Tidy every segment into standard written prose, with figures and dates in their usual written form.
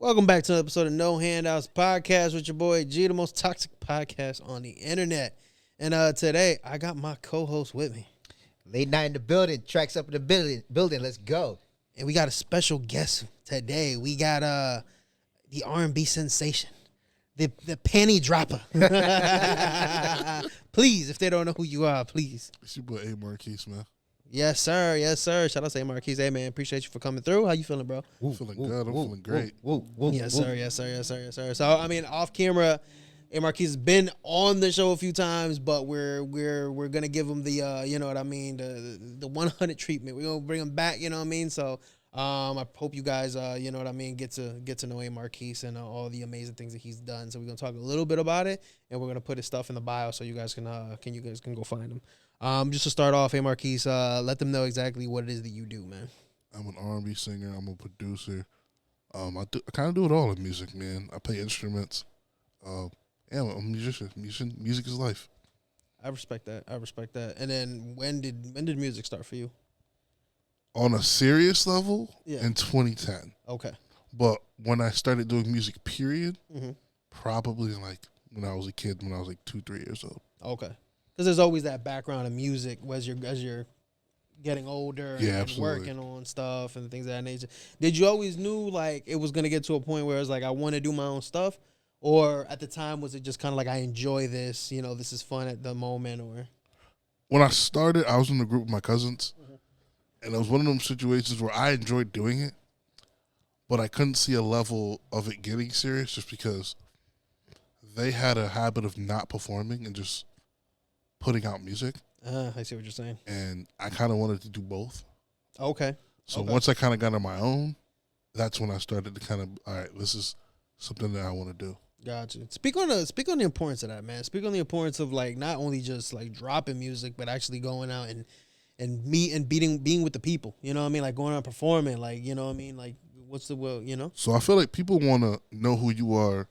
Welcome back to another episode of No Handouts Podcast with your boy G, the most toxic podcast on the internet. And today I got my co-host with me. Late night in the building, tracks up in the building. Let's go. And we got a special guest today. We got the R&B sensation, the panty dropper. Please, if they don't know who you are, please. It's your boy A. Marquise, man. Yes, sir. Yes, sir. Shout out to A. Marquise. Hey, man, appreciate you for coming through. How you feeling, bro? I'm feeling good. I'm feeling great. Yes, sir. Yes, sir. Yes, sir. Yes, sir. So, I mean, off camera, A. Marquise has been on the show a few times, but we're gonna give him the you know what I mean, the 100 treatment. We're gonna bring him back. You know what I mean? So, I hope you guys you know what I mean, get to know A. Marquise and all the amazing things that he's done. So we're gonna talk a little bit about it, and we're gonna put his stuff in the bio so you guys can go find him. Just to start off, A. Marquise, let them know exactly what it is that you do, man. I'm an R&B singer. I'm a producer. I kind of do it all in music, man. I play instruments. Yeah, I'm a musician. Music is life. I respect that. And then when did music start for you? On a serious level, Yeah. in 2010. Okay. But when I started doing music, period, Mm-hmm. probably like when I was a kid, when I was like 2-3 years old. Okay. Because there's always that background of music as you're getting older Yeah, and absolutely. working on stuff and things of that nature. Did you always knew like it was gonna get to a point where it's like I want to do my own stuff, or at the time was it just kind of like I enjoy this, you know, this is fun at the moment, or? When I started, I was in a group with my cousins, and it was one of them situations where I enjoyed doing it, but I couldn't see a level of it getting serious just because they had a habit of not performing and just putting out music, I see what you're saying. and I kind of wanted to do both. Okay. So Okay. once I kind of got on my own, that's when I started to kind of, all right, this is something that I want to do. Gotcha. Speak on the importance of that, man. Speak on the importance of like not only just like dropping music, but actually going out and being with the people. You know what I mean? Like going out and performing. Like, you know what I mean? Like what's the will? You know? So I feel like people want to know who you are,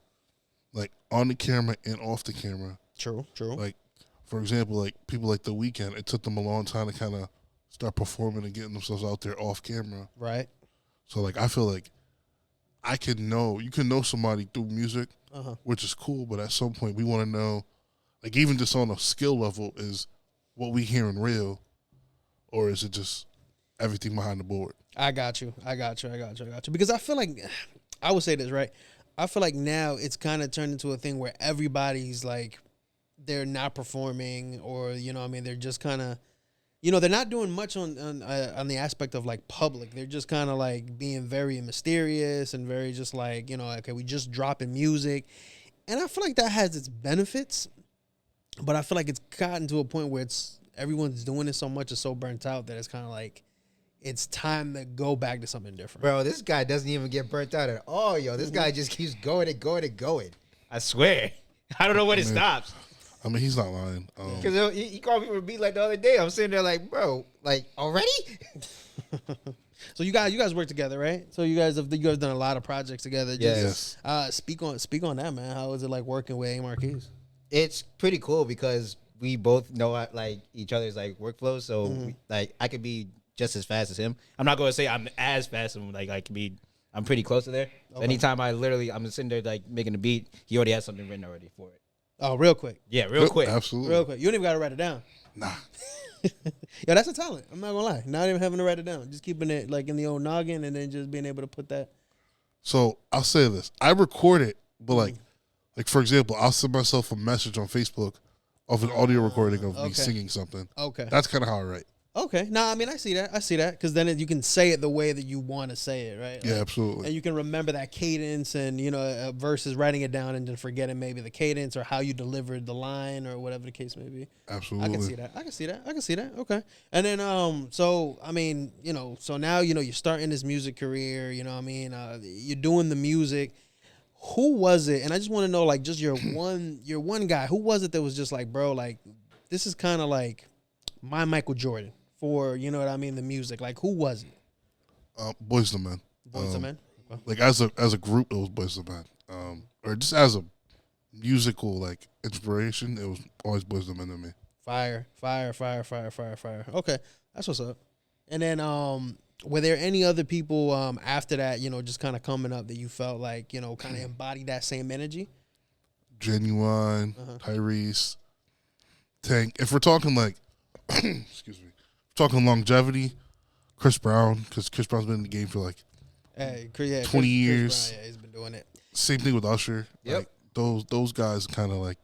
like on the camera and off the camera. True. Like, for example, like people like The Weeknd, it took them a long time to kind of start performing and getting themselves out there off camera. Right. So like I feel like you can know somebody through music, which is cool, but at some point we want to know, like even just on a skill level, is what we hearing real, or is it just everything behind the board? I got you. Because I feel like, I would say this, right? I feel like now it's kind of turned into a thing where everybody's like, they're not performing, or, you know what I mean, they're just kind of, you know, they're not doing much on the aspect of like public. They're just kind of like being very mysterious and very just like, you know, okay, we just dropping music. And I feel like that has its benefits, but I feel like it's gotten to a point where everyone's doing it so much, it's so burnt out that it's kind of like, it's time to go back to something different. Bro, this guy doesn't even get burnt out at all, yo. This guy just keeps going and going and going. I swear. I don't know when it stops. I mean, he's not lying. Because he called me for a beat like the other day. I'm sitting there like, bro, like, already? So you guys work together, right? So you guys have done a lot of projects together. Yes. Speak on that, man. How is it like working with A. Marquise? It's pretty cool because we both know like each other's like workflows. So like I could be just as fast as him. I'm not going to say I'm as fast as him. Like I'm pretty close to there. So Okay. anytime I'm sitting there like making a beat, he already has something written already for it. Oh, real quick. Yeah, real quick. Absolutely. Real quick. You don't even got to write it down. Nah. Yo, that's a talent. I'm not going to lie. Not even having to write it down. Just keeping it like in the old noggin and then just being able to put that. So I'll say this: I record it, but like for example, I'll send myself a message on Facebook of an audio recording of me okay. singing something. Okay. That's kind of how I write. Okay. No, I mean, I see that. Because then you can say it the way that you want to say it, right? Yeah, Like, absolutely. and you can remember that cadence and, you know, versus writing it down and then forgetting maybe the cadence or how you delivered the line or whatever the case may be. Absolutely. I can see that. Okay. And then, so, I mean, you know, so now, you know, you're starting this music career, you know what I mean? You're doing the music. Who was it? And I just want to know, like, just your one guy. Who was it that was just like, bro, like, this is kind of like my Michael Jordan for, you know what I mean, the music. Like, who was it? Boys to Men. Boyz II Men? Okay. Like as a group, it was Boys to Men. Or just as a musical like inspiration, it was always Boys to Men to me. Fire. Okay. That's what's up. And then, Were there any other people after that, just kind of coming up that you felt like, kind of embodied that same energy? Genuine, Tyrese, Tank. If we're talking like, excuse me, talking longevity, Chris Brown, because Chris Brown's been in the game for like 20 years. Chris Brown, he's been doing it. Same thing with Usher. Yep. Like those guys kind of like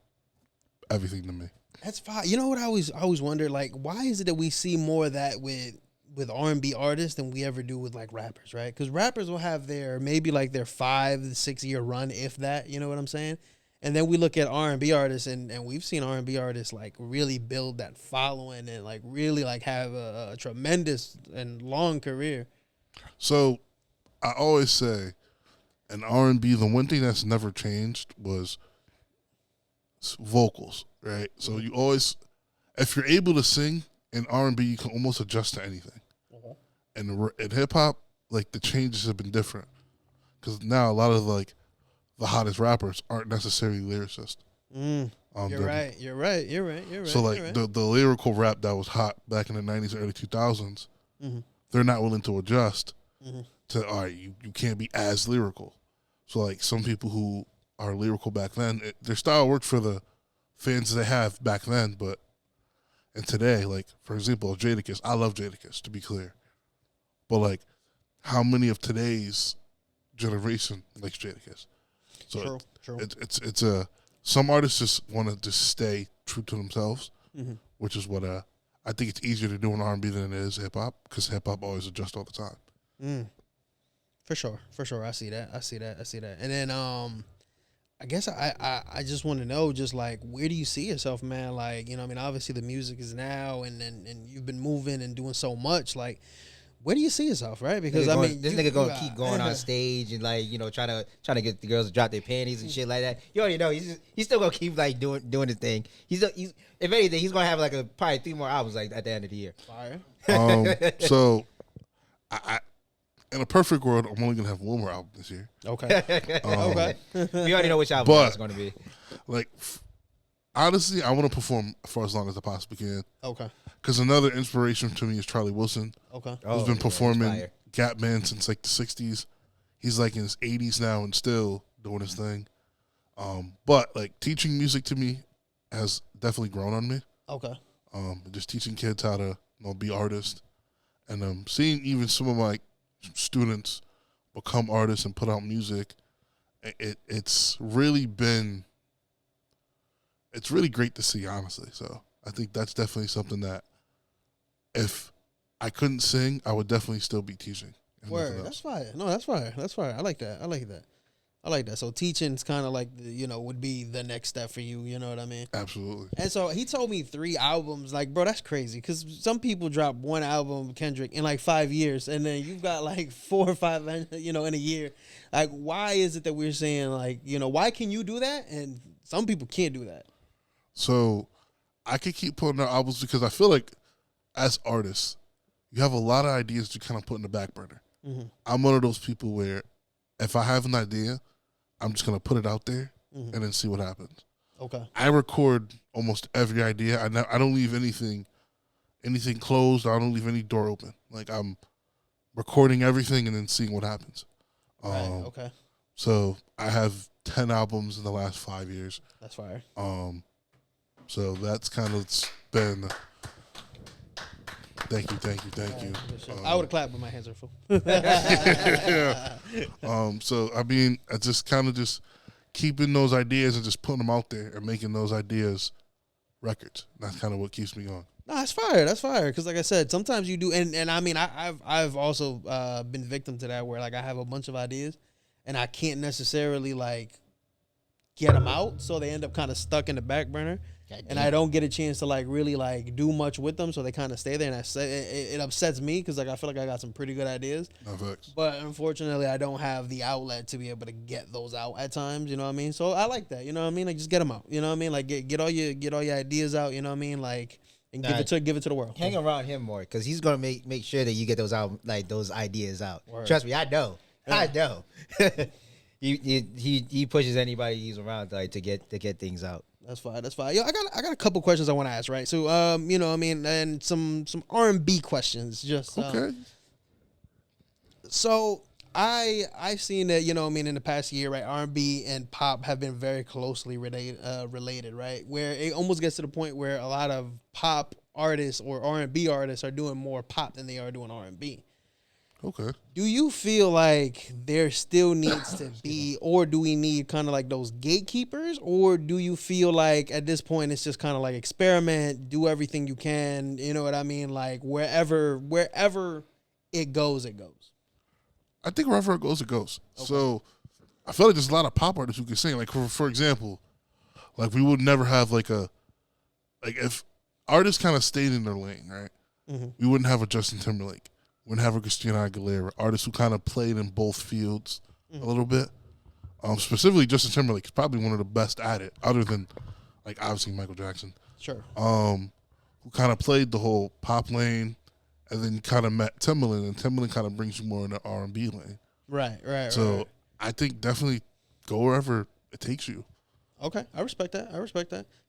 everything to me. That's fine. You know what I always wondered, like, why is it that we see more of that with R&B artists than we ever do with like rappers, right? Because rappers will have maybe their 5 to 6 year run, if that. You know what I'm saying? And then we look at R&B artists, and we've seen R&B artists like really build that following and like really like have a tremendous and long career. So I always say, in R&B, the one thing that's never changed was vocals, right? So you always, if you're able to sing in R&B, you can almost adjust to anything. And in hip hop, like the changes have been different because now a lot of like the hottest rappers aren't necessarily lyricists. You're right. So like the lyrical rap that was hot back in the 90s and early 2000s, they're not willing to adjust to, all right, you can't be as lyrical. So like some people who are lyrical back then, their style worked for the fans they have back then, but and today, like for example, Jadakiss, I love Jadakiss, to be clear, but like how many of today's generation likes Jadakiss? So True. It's some artists just want to just stay true to themselves, which is what I think it's easier to do in R&B than it is hip hop, because hip hop always adjusts all the time. For sure. I see that. And then I guess I just want to know, just like, where do you see yourself, man? Like, obviously the music is now, and you've been moving and doing so much. Like, where do you see yourself, right? Because this nigga gonna keep going on stage and like trying to get the girls to drop their panties and shit like that. You already know he's still gonna keep like doing his thing. He's if anything, he's gonna have like probably 3 more albums like at the end of the year. Fire. So I in a perfect world, I'm only gonna have 1 more album this year. Okay. Okay. We already know which album it's gonna be. Like, honestly, I want to perform for as long as I possibly can. Okay. Because another inspiration to me is Charlie Wilson. Okay. Who's been performing Gap Band since like the 60s. He's like in his 80s now and still doing his thing. But like teaching music to me has definitely grown on me. Okay. Just teaching kids how to be artists, and seeing even some of my students become artists and put out music. It's really great to see, honestly. So I think that's definitely something that if I couldn't sing, I would definitely still be teaching. Word, that's fire. No, that's fire. I like that. So teaching's kind of like would be the next step for you. You know what I mean? Absolutely. And so he told me 3 albums. Like, bro, that's crazy. Because some people drop 1 album, Kendrick, in like 5 years, and then you've got like 4 or 5, in a year. Like, why is it that we're saying like, why can you do that and some people can't do that? So I could keep putting out albums because I feel like as artists, you have a lot of ideas to kind of put in the back burner. I'm one of those people where if I have an idea, I'm just going to put it out there and then see what happens. Okay. I record almost every idea. I don't leave anything closed. I don't leave any door open. Like, I'm recording everything and then seeing what happens. Right. Okay. So I have 10 albums in the last 5 years. That's fire. So that's kind of been. Thank you. I would have clapped, but my hands are full. Yeah. So I mean, I just kind of just keeping those ideas and just putting them out there and making those ideas records. That's kind of what keeps me going. No, that's fire. Because like I said, sometimes you do, and I mean, I've also been victim to that, where like I have a bunch of ideas, and I can't necessarily like get them out, so they end up kind of stuck in the back burner. And I don't get a chance to like really like do much with them, so they kind of stay there, and it upsets me because like I feel like I got some pretty good ideas, but unfortunately I don't have the outlet to be able to get those out at times. You know what I mean? So I like that. You know what I mean? Like just get them out. You know what I mean? Like get all your ideas out. You know what I mean? Like and give it to the world. Hang around him more because he's gonna make sure that you get those out, like those ideas out. Word. Trust me, I know. Yeah. I know. He pushes anybody he's around like to get things out. That's fine. Yo, I got a couple questions I want to ask, right? So, you know, I mean, and some R&B questions. Just okay. So I've seen that, you know what I mean, in the past year, right? R&B and pop have been very closely related, right? Where it almost gets to the point where a lot of pop artists or R&B artists are doing more pop than they are doing R&B. Okay. Do you feel like there still needs to be, or do we need kind of like those gatekeepers, or do you feel like at this point it's just kind of like experiment, do everything you can, you know what I mean? Like wherever it goes, it goes. I think wherever it goes, it goes. Okay. So I feel like there's a lot of pop artists who can sing. Like for example, like we would never have like if artists kind of stayed in their lane, right? Mm-hmm. We wouldn't have a Justin Timberlake. Wouldn't have a Christina Aguilera. Artists who kind of played in both fields a little bit. Specifically, Justin Timberlake is probably one of the best at it, other than like obviously Michael Jackson. Sure. Who kind of played the whole pop lane, and then kind of met Timbaland, and Timbaland kind of brings you more in the R&B lane. Right. So right. I think definitely go wherever it takes you. Okay, I respect that.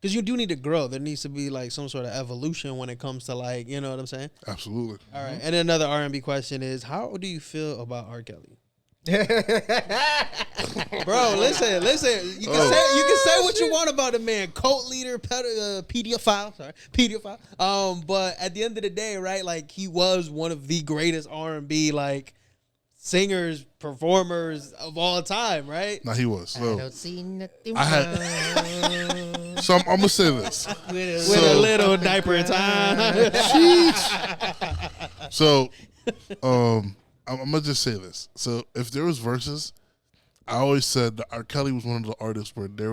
Because you do need to grow. There needs to be like some sort of evolution when it comes to like, you know what I'm saying? Absolutely. All right. And then another R&B question is, how do you feel about R. Kelly? Bro, listen. You can say what you want about the man, cult leader, pedophile. But at the end of the day, right? Like he was one of the greatest R&B like singers, performers of all time, right? No, he was. So I don't see nothing so I'm gonna say this with a little diaper time. So, I'm gonna just say this. So, if there was verses, I always said that R. Kelly was one of the artists where there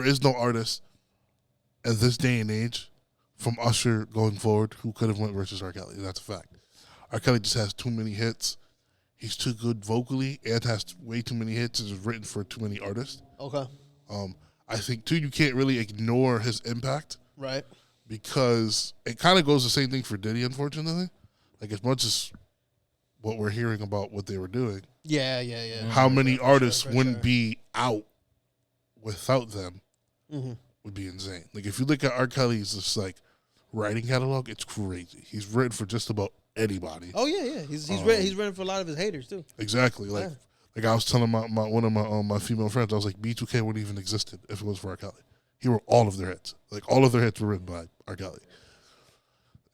is no artist at this day and age, from Usher going forward, who could have went versus R. Kelly. That's a fact. R. Kelly just has too many hits. He's too good vocally and has way too many hits and is written for too many artists. Okay. I think, too, you can't really ignore his impact. Right. Because it kind of goes the same thing for Diddy, unfortunately. Like, as much as what we're hearing about what they were doing. Yeah. How many artists wouldn't be out without them would be insane. Like, if you look at R. Kelly's just, like, writing catalog, it's crazy. He's written for just about anybody. Oh yeah. He's written for a lot of his haters too. Exactly. Like I was telling one of my female friends, I was like, B2K wouldn't even existed if it was for R. Kelly. He wrote all of their hits. Like all of their hits were written by R. Kelly.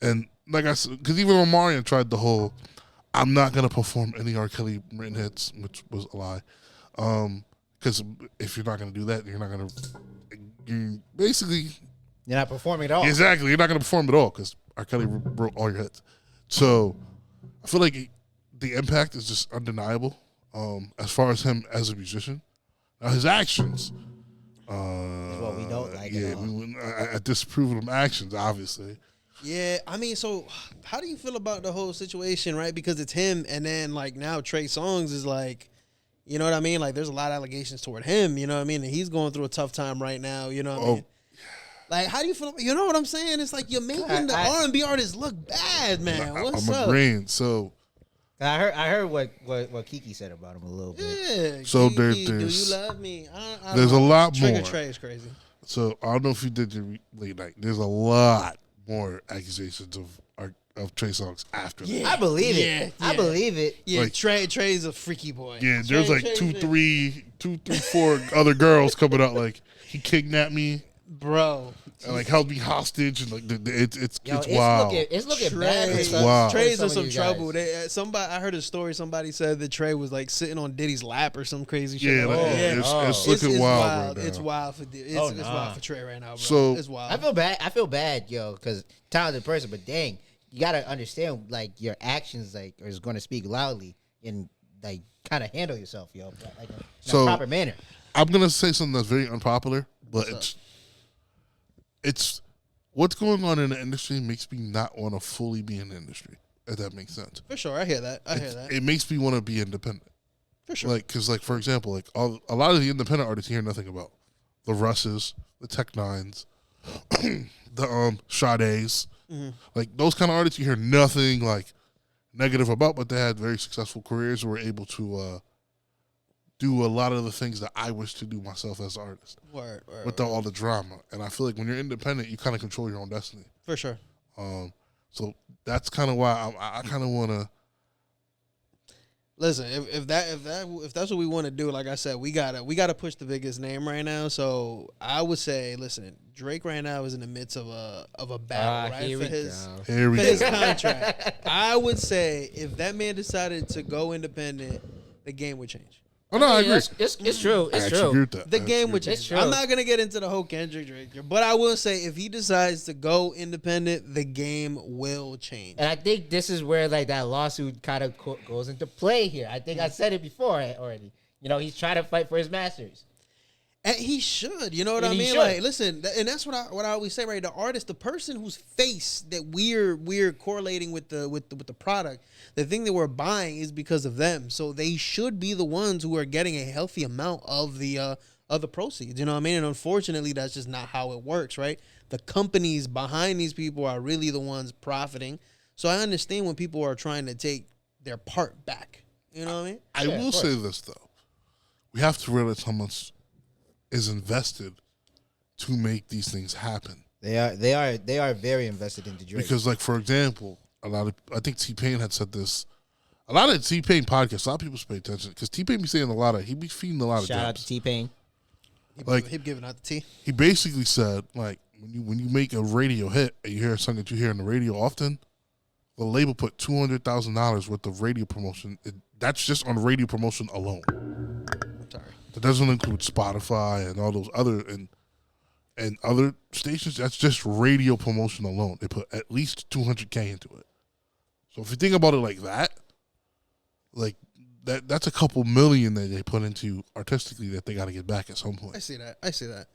And like I said, because even Omarion tried the whole, I'm not gonna perform any R. Kelly written hits, which was a lie. Because if you're not gonna do that, you're not performing at all. Exactly. You're not gonna perform at all because R. Kelly wrote all your hits. So I feel like the impact is just undeniable as far as him as a musician. Now his actions. What we don't like. Yeah, I disapprove of him actions, obviously. Yeah, I mean, so how do you feel about the whole situation, right? Because it's him, and then like now Trey Songz is like, you know what I mean? Like there's a lot of allegations toward him, you know what I mean? And he's going through a tough time right now, you know what I mean? Like, how do you feel? You know what I'm saying? It's like you're making the R&B artists look bad, man. What's up? I'm agreeing. So I heard what Kiki said about him a little bit. Yeah. So Kiki, there's do you love me? There's a lot more. Trigger Trey is crazy. So I don't know if you did your late night. There's a lot more accusations of Trey Songz after that. I believe it. Yeah. I believe it. Yeah, like, Trey's a freaky boy. Yeah, there's like two, three, four other girls coming out like he kidnapped me. Bro. And like held me hostage and like it's wild. It's looking bad. It's wild. Trey's in some trouble. I heard a story. Somebody said that Trey was like sitting on Diddy's lap or some crazy shit. Yeah, it's looking wild. Right now. It's wild for it's wild for Trey right now, bro. So it's wild. I feel bad, yo, because talented person, but dang, you gotta understand like your actions like is going to speak loudly and like kind of handle yourself, yo, like in a proper manner. I'm gonna say something that's very unpopular, but it's what's going on in the industry makes me not want to fully be in the industry. If that makes sense. For sure, I hear that. It makes me want to be independent. For sure. Like, because, like, for example, like a lot of the independent artists you hear nothing about. The Russes, the Tech Nines, the Sade's. Mm-hmm. Like, those kind of artists you hear nothing, like, negative about, but they had very successful careers and were able to do a lot of the things that I wish to do myself as an artist. Without all the drama. And I feel like when you're independent, you kind of control your own destiny. For sure. So that's kind of why I kind of want to Listen, if that's what we want to do, like I said, we gotta push the biggest name right now. So I would say, listen, Drake right now is in the midst of a battle, right, Here for we his go. Here we for his go. contract. I would say if that man decided to go independent, the game would change. Oh no, I agree. It's true. I It's actually true. agree with that. The I game actually would agree. It's change. true. I'm not gonna get into the whole Kendrick Drake, but I will say if he decides to go independent, the game will change. And I think this is where like that lawsuit kind of goes into play here. I think I said it before already. You know, he's trying to fight for his masters. And he should, you know what And I he mean? should. Like, listen, and that's what I always say, right? The artist, the person whose face that we're correlating with the product, the thing that we're buying is because of them. So they should be the ones who are getting a healthy amount of the proceeds. You know what I mean? And unfortunately, that's just not how it works, right? The companies behind these people are really the ones profiting. So I understand when people are trying to take their part back. You know what I mean? I will say this though, we have to realize how much is invested to make these things happen. They are very invested into Drake. Because, like, for example, I think T-Pain had said this. A lot of T-Pain podcasts, a lot of people pay attention because T-Pain be saying he be feeding a lot of Shout out gems. to T-Pain. He giving out the tea. He basically said, like, when you make a radio hit and you hear a song that you hear on the radio often, the label put $200,000 worth of radio promotion. That's just on radio promotion alone. I'm sorry. That doesn't include Spotify and all those other and other stations. That's just radio promotion alone. They put at least $200K into it. So if you think about it like that, like that's a couple million that they put into artistically that they got to get back at some point. I see that.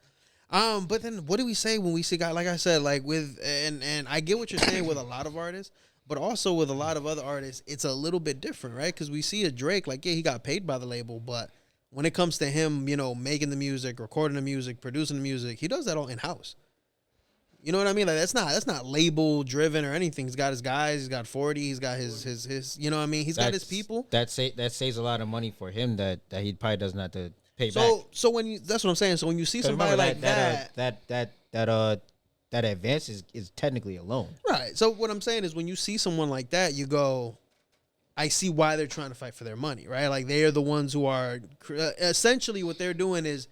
But then what do we say when we see guys, like I said, like with, and I get what you're saying with a lot of artists, but also with a lot of other artists, it's a little bit different, right? Because we see a Drake, like, yeah, he got paid by the label, but when it comes to him, you know, making the music, recording the music, producing the music, he does that all in-house. You know what I mean? Like that's not label driven or anything. He's got his guys. He's got 40. He's got his. You know what I mean? He's got his people. That saves a lot of money for him that he probably doesn't have to pay back. So when you, that's what I'm saying. So when you see somebody like that advance is technically a loan. right? So what I'm saying is when you see someone like that, you go, I see why they're trying to fight for their money, right? Like they are the ones who are essentially what they're doing is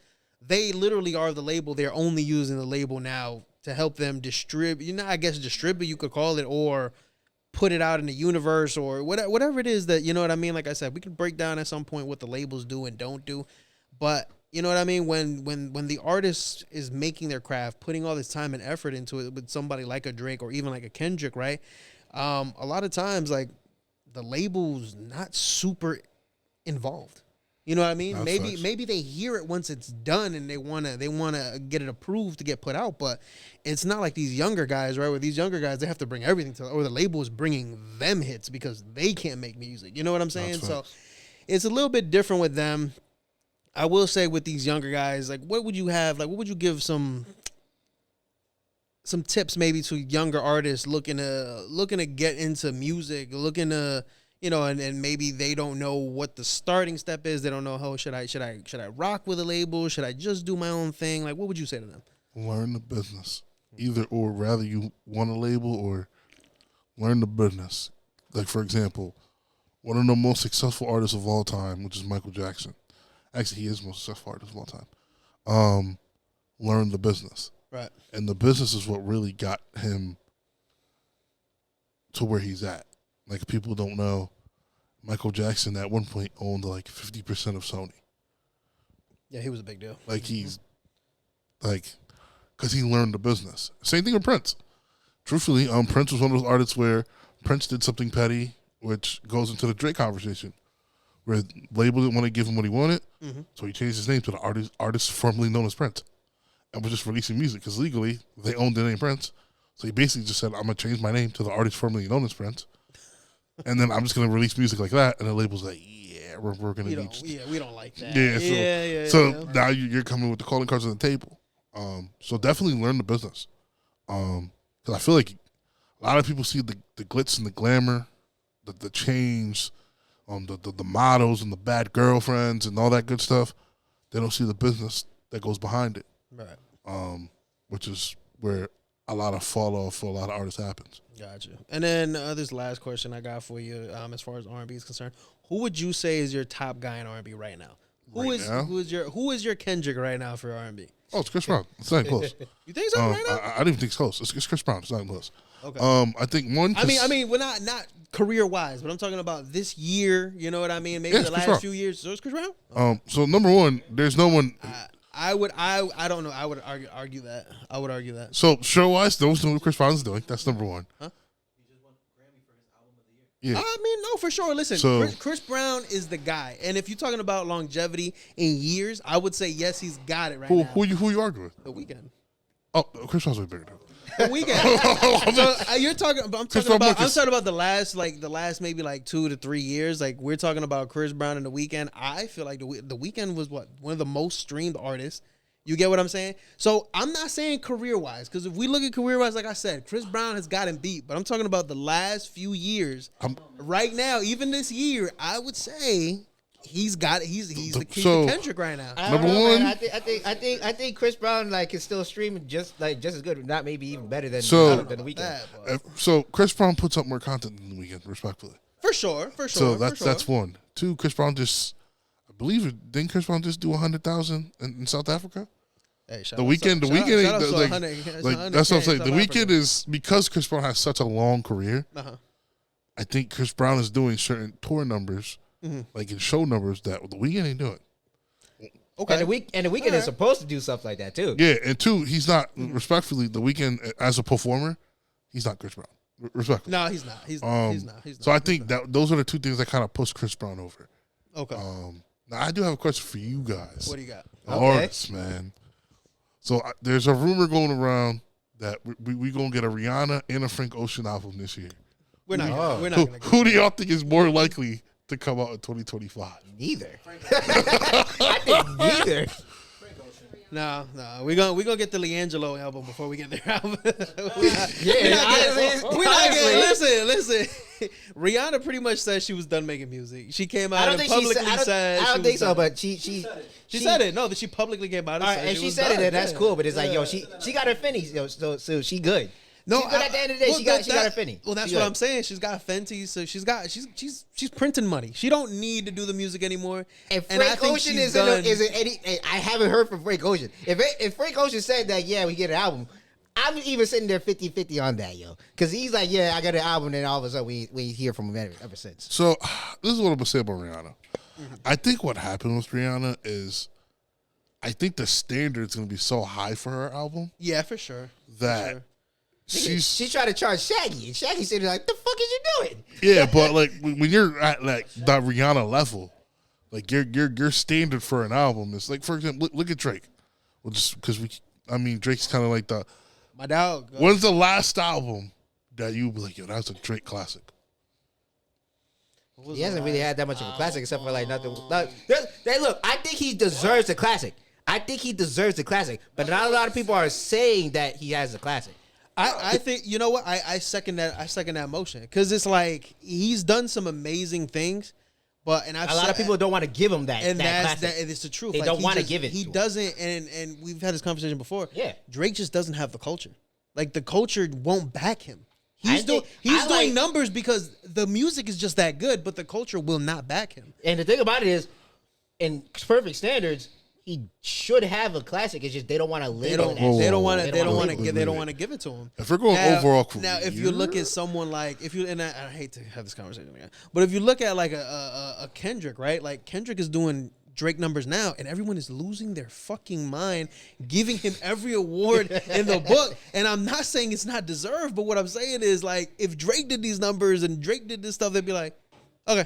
they literally are the label. They're only using the label now to help them distribute, I guess distribute, you could call it, or put it out in the universe or whatever it is that, you know what I mean? Like I said, we can break down at some point what the labels do and don't do. But you know what I mean? When the artist is making their craft, putting all this time and effort into it with somebody like a Drake or even like a Kendrick, right? A lot of times, like, the label's not super involved. You know what I mean? That's Maybe they hear it once it's done and they wanna get it approved to get put out, but it's not like these younger guys, right? Where these younger guys, they have to bring everything to, or the label is bringing them hits because they can't make music. You know what I'm saying? That's So facts. it's a little bit different with them. I will say with these younger guys, like, what would you have? Like, what would you give some tips maybe to younger artists looking to get into music, looking to, you know, and maybe they don't know what the starting step is. They don't know, oh, should I rock with a label? Should I just do my own thing? Like, what would you say to them? Learn the business. Either or, rather you want a label or learn the business. Like, for example, one of the most successful artists of all time, which is Michael Jackson. Actually, he is the most successful artist of all time. Learn the business. Right. And the business is what really got him to where he's at. Like, people don't know, Michael Jackson at one point owned like 50% of Sony. Yeah, he was a big deal. Like, he's like, because he learned the business. Same thing with Prince. Truthfully, Prince was one of those artists where Prince did something petty, which goes into the Drake conversation, where the label didn't want to give him what he wanted, so he changed his name to the artist formerly known as Prince, and was just releasing music because legally they owned the name Prince. So he basically just said, "I'm gonna change my name to the artist formerly known as Prince." And then I'm just gonna release music like that, and the label's like, "Yeah, we're gonna need." We don't like that. Yeah, so now you're coming with the calling cards on the table. So definitely learn the business, because I feel like a lot of people see the glitz and the glamour, the change, the models and the bad girlfriends and all that good stuff. They don't see the business that goes behind it, Right. which is where a lot of fall off for a lot of artists happens. Gotcha. And then this last question I got for you, as far as R&B is concerned, who would you say is your top guy in R&B right now? Now? Who is your Kendrick right now for R&B? Oh, it's Chris Brown. It's not even close. You think so right now? I didn't even think it's close. It's Chris Brown. It's not even close. Okay. I think one. I mean, we're not career wise, but I'm talking about this year. You know what I mean? Maybe the last few years. So it's Chris Brown. So number one, there's no one. I don't know. I would argue that. I would argue that. So show wise, no one's doing what Chris Brown's doing. That's number one. Huh? Yeah. I mean, no, for sure. Listen, So- Chris Brown is the guy, and if you're talking about longevity in years, I would say yes, he's got it right now. Who you arguing with? The Weeknd. Oh, Chris Brown's way bigger. The Weeknd. So you're talking. I'm talking about the last maybe like 2 to 3 years. Like we're talking about Chris Brown and The Weeknd. I feel like the Weeknd was one of the most streamed artists. You get what I'm saying? So I'm not saying career wise, because if we look at career wise, like I said, Chris Brown has gotten beat. But I'm talking about the last few years. Right now, even this year, I would say he's the Kendrick right now. Number one, I think Chris Brown like is still streaming just as good, not maybe even better than So- The Weeknd. so Chris Brown puts up more content than The Weeknd, respectfully. For sure. So that's one. Two, Chris Brown didn't Chris Brown just do 100,000 in South Africa? Hey, The Weeknd, that's what I'm saying. The Weeknd Africa. is, because Chris Brown has such a long career. Uh-huh. I think Chris Brown is doing certain tour numbers, Mm-hmm. like in show numbers, that The Weeknd ain't doing. Okay. And the Weeknd is supposed to do stuff like that too. Yeah, and two, he's not, respectfully, The Weeknd as a performer, he's not Chris Brown. Respectfully. No, he's not. He's not. So I think that those are the two things that kind of push Chris Brown over. Okay. Now I do have a question for you guys. What do you got? The artists, man. So there's a rumor going around that we gonna get a Rihanna and a Frank Ocean album this year. We're not gonna Who do y'all think is more likely to come out in 2025? Neither. I think neither. No. We're gonna get the Leangelo album before we get their album. Listen. Rihanna pretty much said she was done making music. She came out and publicly said I don't think so, but she said it. No, that she publicly came out and said and she she was said done. it, and that's Yeah. cool. But it's like, yo, she got her finnies, yo, so she good. No, She good at the end of the day. She got her finny. Well, that's She what good. I'm saying. She's got Fenty, so she's printing money. She don't need to do the music anymore. And I Frank think Ocean she's isn't any. I haven't heard from Frank Ocean. If Frank Ocean said that, yeah, we get an album, I'm even sitting there 50-50 on that, yo. Because he's like, yeah, I got an album, and all of a sudden we hear from him ever since. So this is what I'm gonna say about Rihanna. I think what happened with Rihanna is, I think the standard's gonna be so high for her album Yeah, for sure. that She tried to charge Shaggy, and Shaggy said, like, the fuck is you doing? yeah, but like when you're at like that Rihanna level, like your standard for an album is like, for example, look at Drake. Well, just because Drake's kind of like the. My dog. When's the last album that you be like, yo, that's a Drake classic? He hasn't really had that much of a classic, except for like nothing. Look, I think he deserves a classic. But not a lot of people are saying that he has a classic. I think, you know what? I second that motion, because it's like he's done some amazing things, but a lot of people don't want to give him that. And that that's classic. it's the truth. They Like, don't want to just- give it. He to him. doesn't, and we've had this conversation before. Yeah. Drake just doesn't have the culture. Like the culture won't back him. I He's think- doing I like- numbers because the music is just that good, but the culture will not back him. And the thing about it is, in perfect standards, he should have a classic. It's just they don't want to live on that. They don't want to. They They don't don't wanna want to. live They don't want to give it to him. If we're going overall career, now if you look at someone like I hate to have this conversation again, but if you look at like a Kendrick, right? Like Kendrick is doing Drake numbers now, and everyone is losing their fucking mind, giving him every award in the book. And I'm not saying it's not deserved, but what I'm saying is, like, if Drake did these numbers and Drake did this stuff, they'd be like, okay,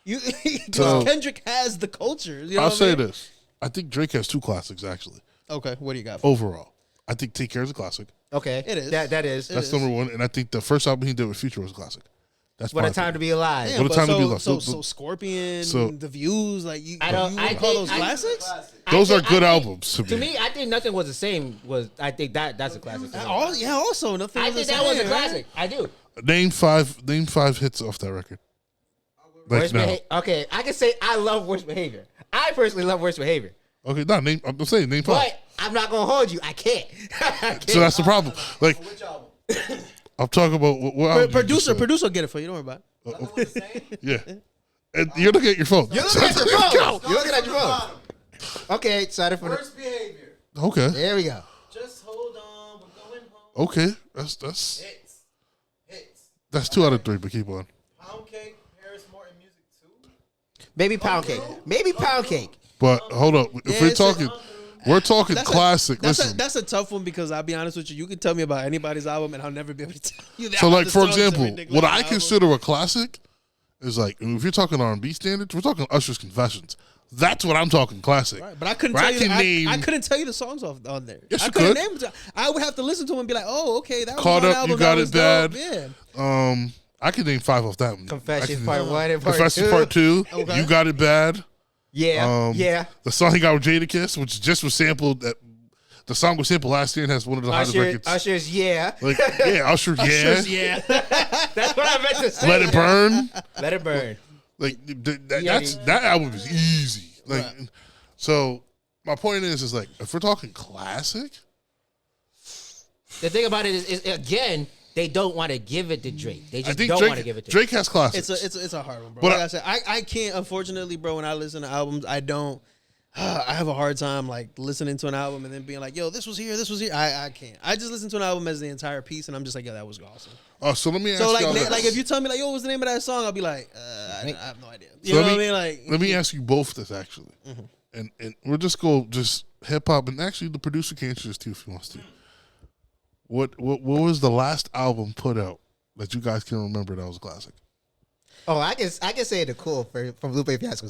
because Kendrick has the culture. You know I'll what I say mean? this: I think Drake has two classics actually. Okay, what do you got? Overall, I think "Take Care" is a classic. Okay, It is. That is. That's number one, and I think the first album he did with Future was a classic. That's What my a time to opinion. be alive. Damn, What a but time to be so, alive. so, So- so Scorpion, so- The Views, like you I don't- would I call think- those I- classics? Those are I good think- albums to To me. me, I think Nothing Was the Same. I think that's a classic. Also nothing. I think that was a classic. I do. Name five hits off that record. Like Worst now. okay, I can say I love Worst Behavior. I personally love Worst Behavior. Okay, no, name. I'm saying name five. But I'm not going to hold you. I can't. I can't. So that's the problem. Like, I'm talking about what album you just Producer said. will get it for you. Don't worry about it. Yeah. And you're looking at your phone. You're looking at your phone. You're looking at your phone. Okay, sorry for Worst behavior. Okay. There we go. Just hold on. We're going home. Okay. That's 2 out of 3, but keep on. Pound cake, Paris Morton music too. Maybe pound cake. Maybe pound cake. But hold up. If we're talking classic. Listen. That's a tough one because I'll be honest with you. You can tell me about anybody's album and I'll never be able to tell you that. So, like, the for songs are example, ridiculous what on I the album. consider a classic is like, if you're talking R&B standards, we're talking Usher's Confessions. That's what I'm talking classic. Right, but I couldn't Where tell I you. can name- I couldn't tell you the songs on there. Yes, I you couldn't could. name them. I would have to listen to them and be like, "Oh, okay, that Caught was Up, one You album Got that was It Bad. dope." Yeah. I can name 5 off that one. Confessions part 1 and part 2. Confessions Part 2. Okay. You Got It Bad. Yeah, yeah. The song he got with Jadakiss, which just was sampled. The song was sampled last year and has one of the hottest records. Usher's yeah. Like, yeah, Usher, yeah. Usher's, yeah. That's what I meant to say. Let It Burn. Let it burn. Like that album is easy. Like, so my point is like, if we're talking classic, The thing about it is again, they don't want to give it to Drake. They I just think don't want to give it to Drake has classics. It's a hard one, bro. But Like I said, I can't. Unfortunately, bro, when I listen to albums, I don't. I have a hard time like listening to an album and then being like, "Yo, this was here, this was here." I can't. I just listen to an album as the entire piece, and I'm just like, "Yo, that was awesome." So let me ask So y'all this. like if you tell me like, "Yo, what's the name of that song?" I'll be like, I have no idea. You So know what I mean? Like, let me ask you both this actually, and we'll just go hip hop, and actually the producer can answer this too if he wants to. What was the last album put out that you guys can remember that was a classic? Oh, I can say the cool from Lupe Fiasco.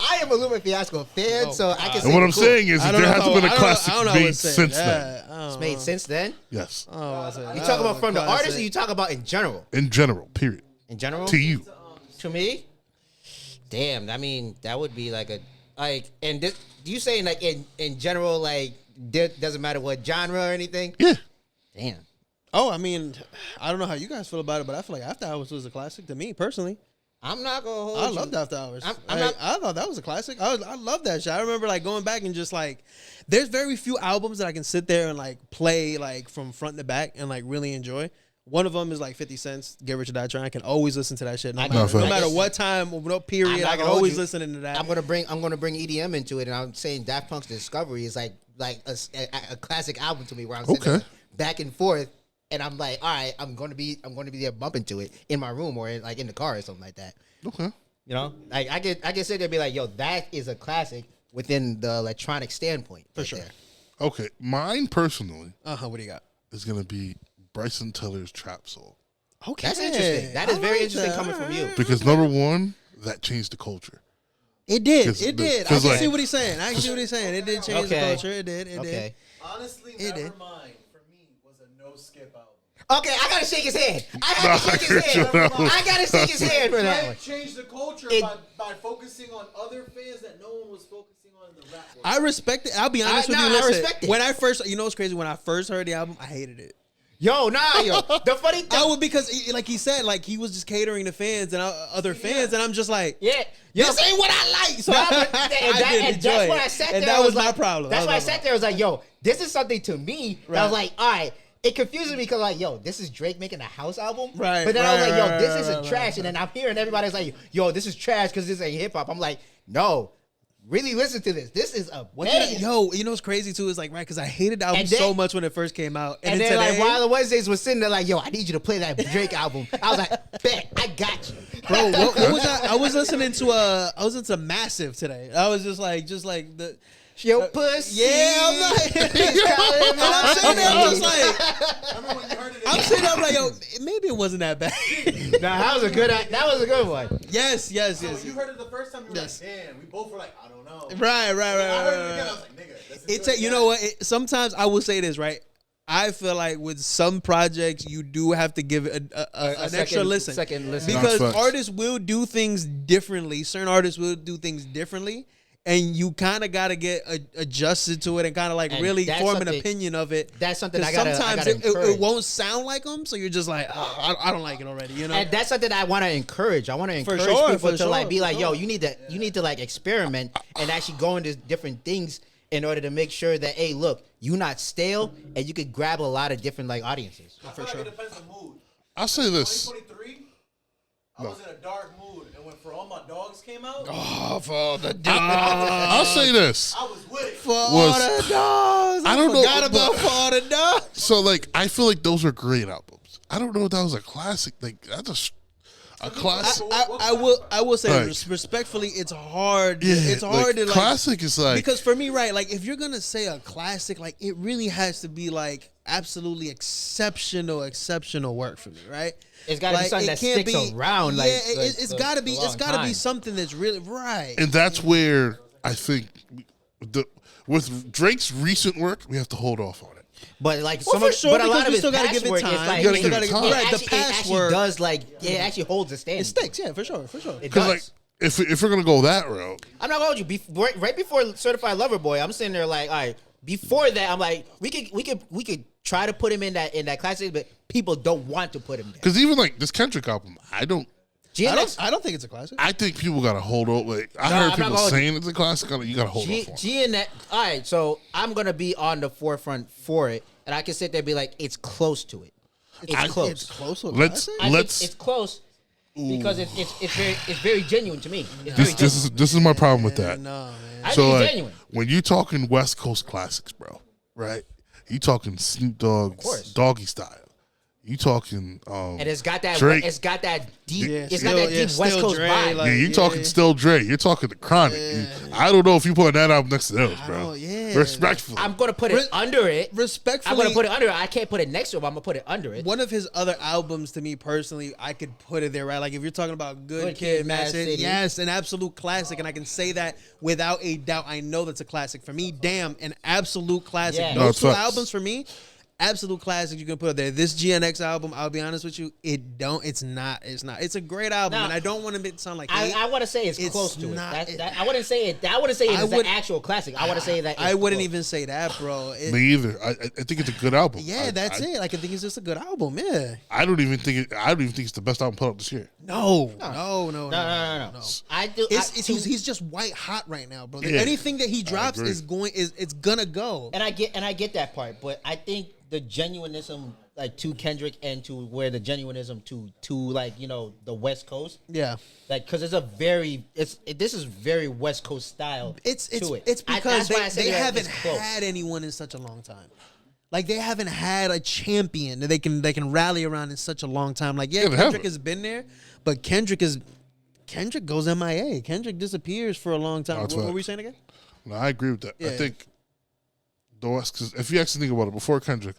I am a Lupe Fiasco fan, so I can say. And what the I'm cool. saying is that there hasn't been a I classic don't know what made to say. since Yeah, then. I don't It's made know. since then. Yes, I don't know what to say. You That talk was about a from the classic. artist, or you talk about in general? in general, period. In general, To you, to me, damn. I mean, that would be like and this, you saying like in general, like doesn't matter what genre or anything. yeah. Damn. Oh, I mean, I don't know how you guys feel about it, but I feel like After Hours was a classic to me personally. I'm not gonna hold I you. loved After Hours. I'm Like, not- I thought that was a classic. I love that shit. I remember like going back and just like, there's very few albums that I can sit there and like play like from front to back and like really enjoy. One of them is like 50 Cent's "Get Rich or Die Trying." I can always listen to that shit, no matter what time, no period. not I can gonna hold always you. listen to that. I'm gonna bring EDM into it, and I'm saying Daft Punk's Discovery is like a classic album to me, where I'm sitting there back and forth, and I'm like, all right, I'm gonna be there bumping to it in my room or in the car or something like that. Okay. You know, like I can sit there and be like, yo, that is a classic within the electronic standpoint. For sure. There. Okay. Mine personally What do you got? is gonna be Bryson Tiller's Trap Soul. Okay, That's interesting. That is I very like interesting that. coming from you. Because number one, that changed the culture. It did. 'Cause It the- did. I 'cause, can like- see what he's saying. I can see what he's saying. It did change the Okay. culture. It did. It did. Okay. Honestly, It did. Nevermind for me was a no skip album. Okay, I gotta shake his hand. I gotta shake his hand. I gotta shake his hand for that one. Drake changed the culture It- by focusing on other fans that no one was focusing on in the rap world. I respect it. I'll be honest with nah, you. I Listen, respect it. when I first, you know what's crazy? When I first heard the album, I hated it. Yo, the funny thing. That was because, like he said, like he was just catering to fans and other fans, and I'm just like, Yeah. this ain't what I like. So Nah, but I that- didn't and enjoy that's it. why I sat there. And I that was my like- problem. That's That why I was my sat there. I was like, yo, this is something to me. That I was Right. like, all right. It confuses me because like, yo, this is Drake making a house album. Right, But then I was right, like, yo, right, this right, isn't right, trash. right. And then I'm hearing everybody's like, yo, this is trash because this ain't hip hop. I'm like, no, really listen to this. This is a bang. Yo, you know what's crazy too is like, right, because I hated the album And then- so much when it first came out. And then like Wild on Wednesdays was sitting there like, yo, I need you to play that Drake album. I was like, bet, I got you. bro, what was that? I was listening to Massive today. I was just like the. Yo, pussy. Yeah, I'm like, He's calling and I'm sitting there, I was me. like, Remember when you heard it? I'm sitting there, I'm like, yo, maybe it wasn't that bad. Nah, that was a good one. yes. When you heard it the first time, you were Yes. like, damn, we both were like, I don't know. Right. I heard it again, I was like, nigga, this is It's good. you know what? Sometimes I will say this, right? I feel like with some projects, you do have to give it an extra listen. Second listen. Because That's facts. artists will do things differently. Certain artists will do things differently. And you kind of got to get adjusted to it and kind of like And really that's form an something- opinion of it. That's something 'Cause I gotta sometimes encourage. it won't sound like them. So you're just like, oh, I don't like it already, you know? And that's something I want to encourage. I want to encourage sure, people for to like sure, be for like, yo, sure. you need to like experiment and actually go into different things in order to make sure that, hey, look, you not stale and you could grab a lot of different like audiences. I feel like it depends on mood. I'll say this. 2023, I was in a dark mood, and when For All My Dogs came out, Oh, for the I'll say this. I was with it. For all the dogs. I don't know, Forgot about but- For All the Dogs. So like, I feel like those are great albums. I don't know if that was a classic. Like that's a classic. I will say Like- respectfully, it's hard. Yeah, It's hard to like classic is like because for me, right? Like if you're gonna say a classic, like it really has to be like absolutely exceptional work for me, right? It's got to be something it that can't sticks around. Like, it's got to be. It's got to be something that's really right. and that's where I think with Drake's recent work, we have to hold off on it. But like Well, some for of, sure, but a because lot we of his still gotta past give it work time. is like You gotta it give it actually- time. it Right, the actually, past it actually work- does like it actually holds a standard. It sticks, yeah, for sure. It Because does. like if we're gonna go that route, I'm not gonna hold you. Right before Certified Lover Boy, I'm sitting there like, all right. Before that, I'm like, we could try to put him in that classic, but people don't want to put him there. because even like this Kendrick album, I don't I don't think it's a classic. I think people gotta hold on. Like I No, heard I'm not people gonna- saying it's a classic. You gotta hold off on it. G and that. All right, so I'm gonna be on the forefront for it, and I can sit there and be like, it's close to it. It's close. It's close to a Let's classic. I think let's. it's close because it's very genuine to me. It's This is my problem with that. No, man. I So think like it's genuine. when you talking West Coast classics, bro, right? You talking Snoop Dogg's course. Doggy Style. You talking And it's got that. Drake. It's got that deep. Yeah, it's still- got that yeah, deep West still Coast Dre, vibe. like- Yeah, you yeah. talking Still Dre. You're talking the Chronic. I don't know if you put that album next to those, bro. don't- yeah. Respectfully. I'm gonna put it under it. Respectfully, I'm gonna put it under it. I can't put it next to it. But I'm gonna put it under it. one of his other albums to me personally, I could put it there, right? Like if you're talking about Good Good Kid, Kid, Mad Mad City, City. yes, an absolute classic, and I can say that without a doubt. I know that's a classic for me. Damn, an absolute classic. Yeah. No, Those it's two facts. albums for me, absolute classics. You can put it there. This GNX album, I'll be honest with you, it's not. It's a great album, Now, and I don't want to sound like hate. I want to say it's close to not- it. I wouldn't say it. I wouldn't say it I is would- an actual classic. I want to say that. I it's wouldn't close. even say that, bro. Me either. I think it's a good album. Yeah, that's it. Like I think it's just a good album. Yeah. I don't even think it's the best album put out this year. No. No. I do. He's just white hot right now, bro. Yeah, Anything that he drops agree. it's gonna go. and I get that part, but I think the genuinism like to Kendrick and to where the genuinism to like the West Coast, Yeah. like because this is very West Coast style. It's to it. it's because That's why I say they that haven't it's close. had anyone in such a long time. Like they haven't had a champion that they can rally around in such a long time. Like Yeah, they Kendrick haven't. has been there, but Kendrick goes MIA. Kendrick disappears for a long time. That's What were facts. we saying again? No, I agree with that. I Yeah. think the West. Because if you actually think about it, before Kendrick,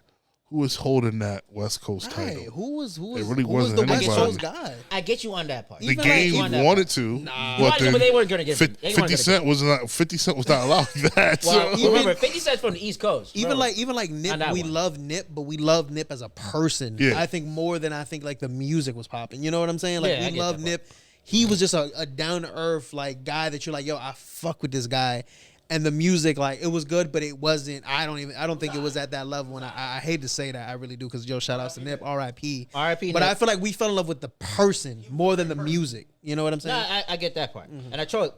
who was holding that West Coast Right. title? Who was really who was wasn't the West anybody. Coast guy? I get you on that part. The Even like- game on that wanted to, but then they weren't gonna get it. They weren't 50 gonna Cent was not. 50 Cent was not allowed that. Well, so. remember, 50 Cent's from the East Coast. Even Remember. like On Nip, that we one. love Nip, but we love Nip as a person. Yeah. I think more than I think like the music was popping. You know what I'm saying? Like Yeah, I we get love that Nip. He was just a down to earth like guy that you're like, yo, I fuck with this guy. And the music, like it was good, but it wasn't. I don't think it was at that level. And I hate to say that, I really do, because shout outs to Nip, R.I.P. R.I.P. But Nip. I feel like we fell in love with the person more than the music. You know what I'm No, saying? I get that part, and I totally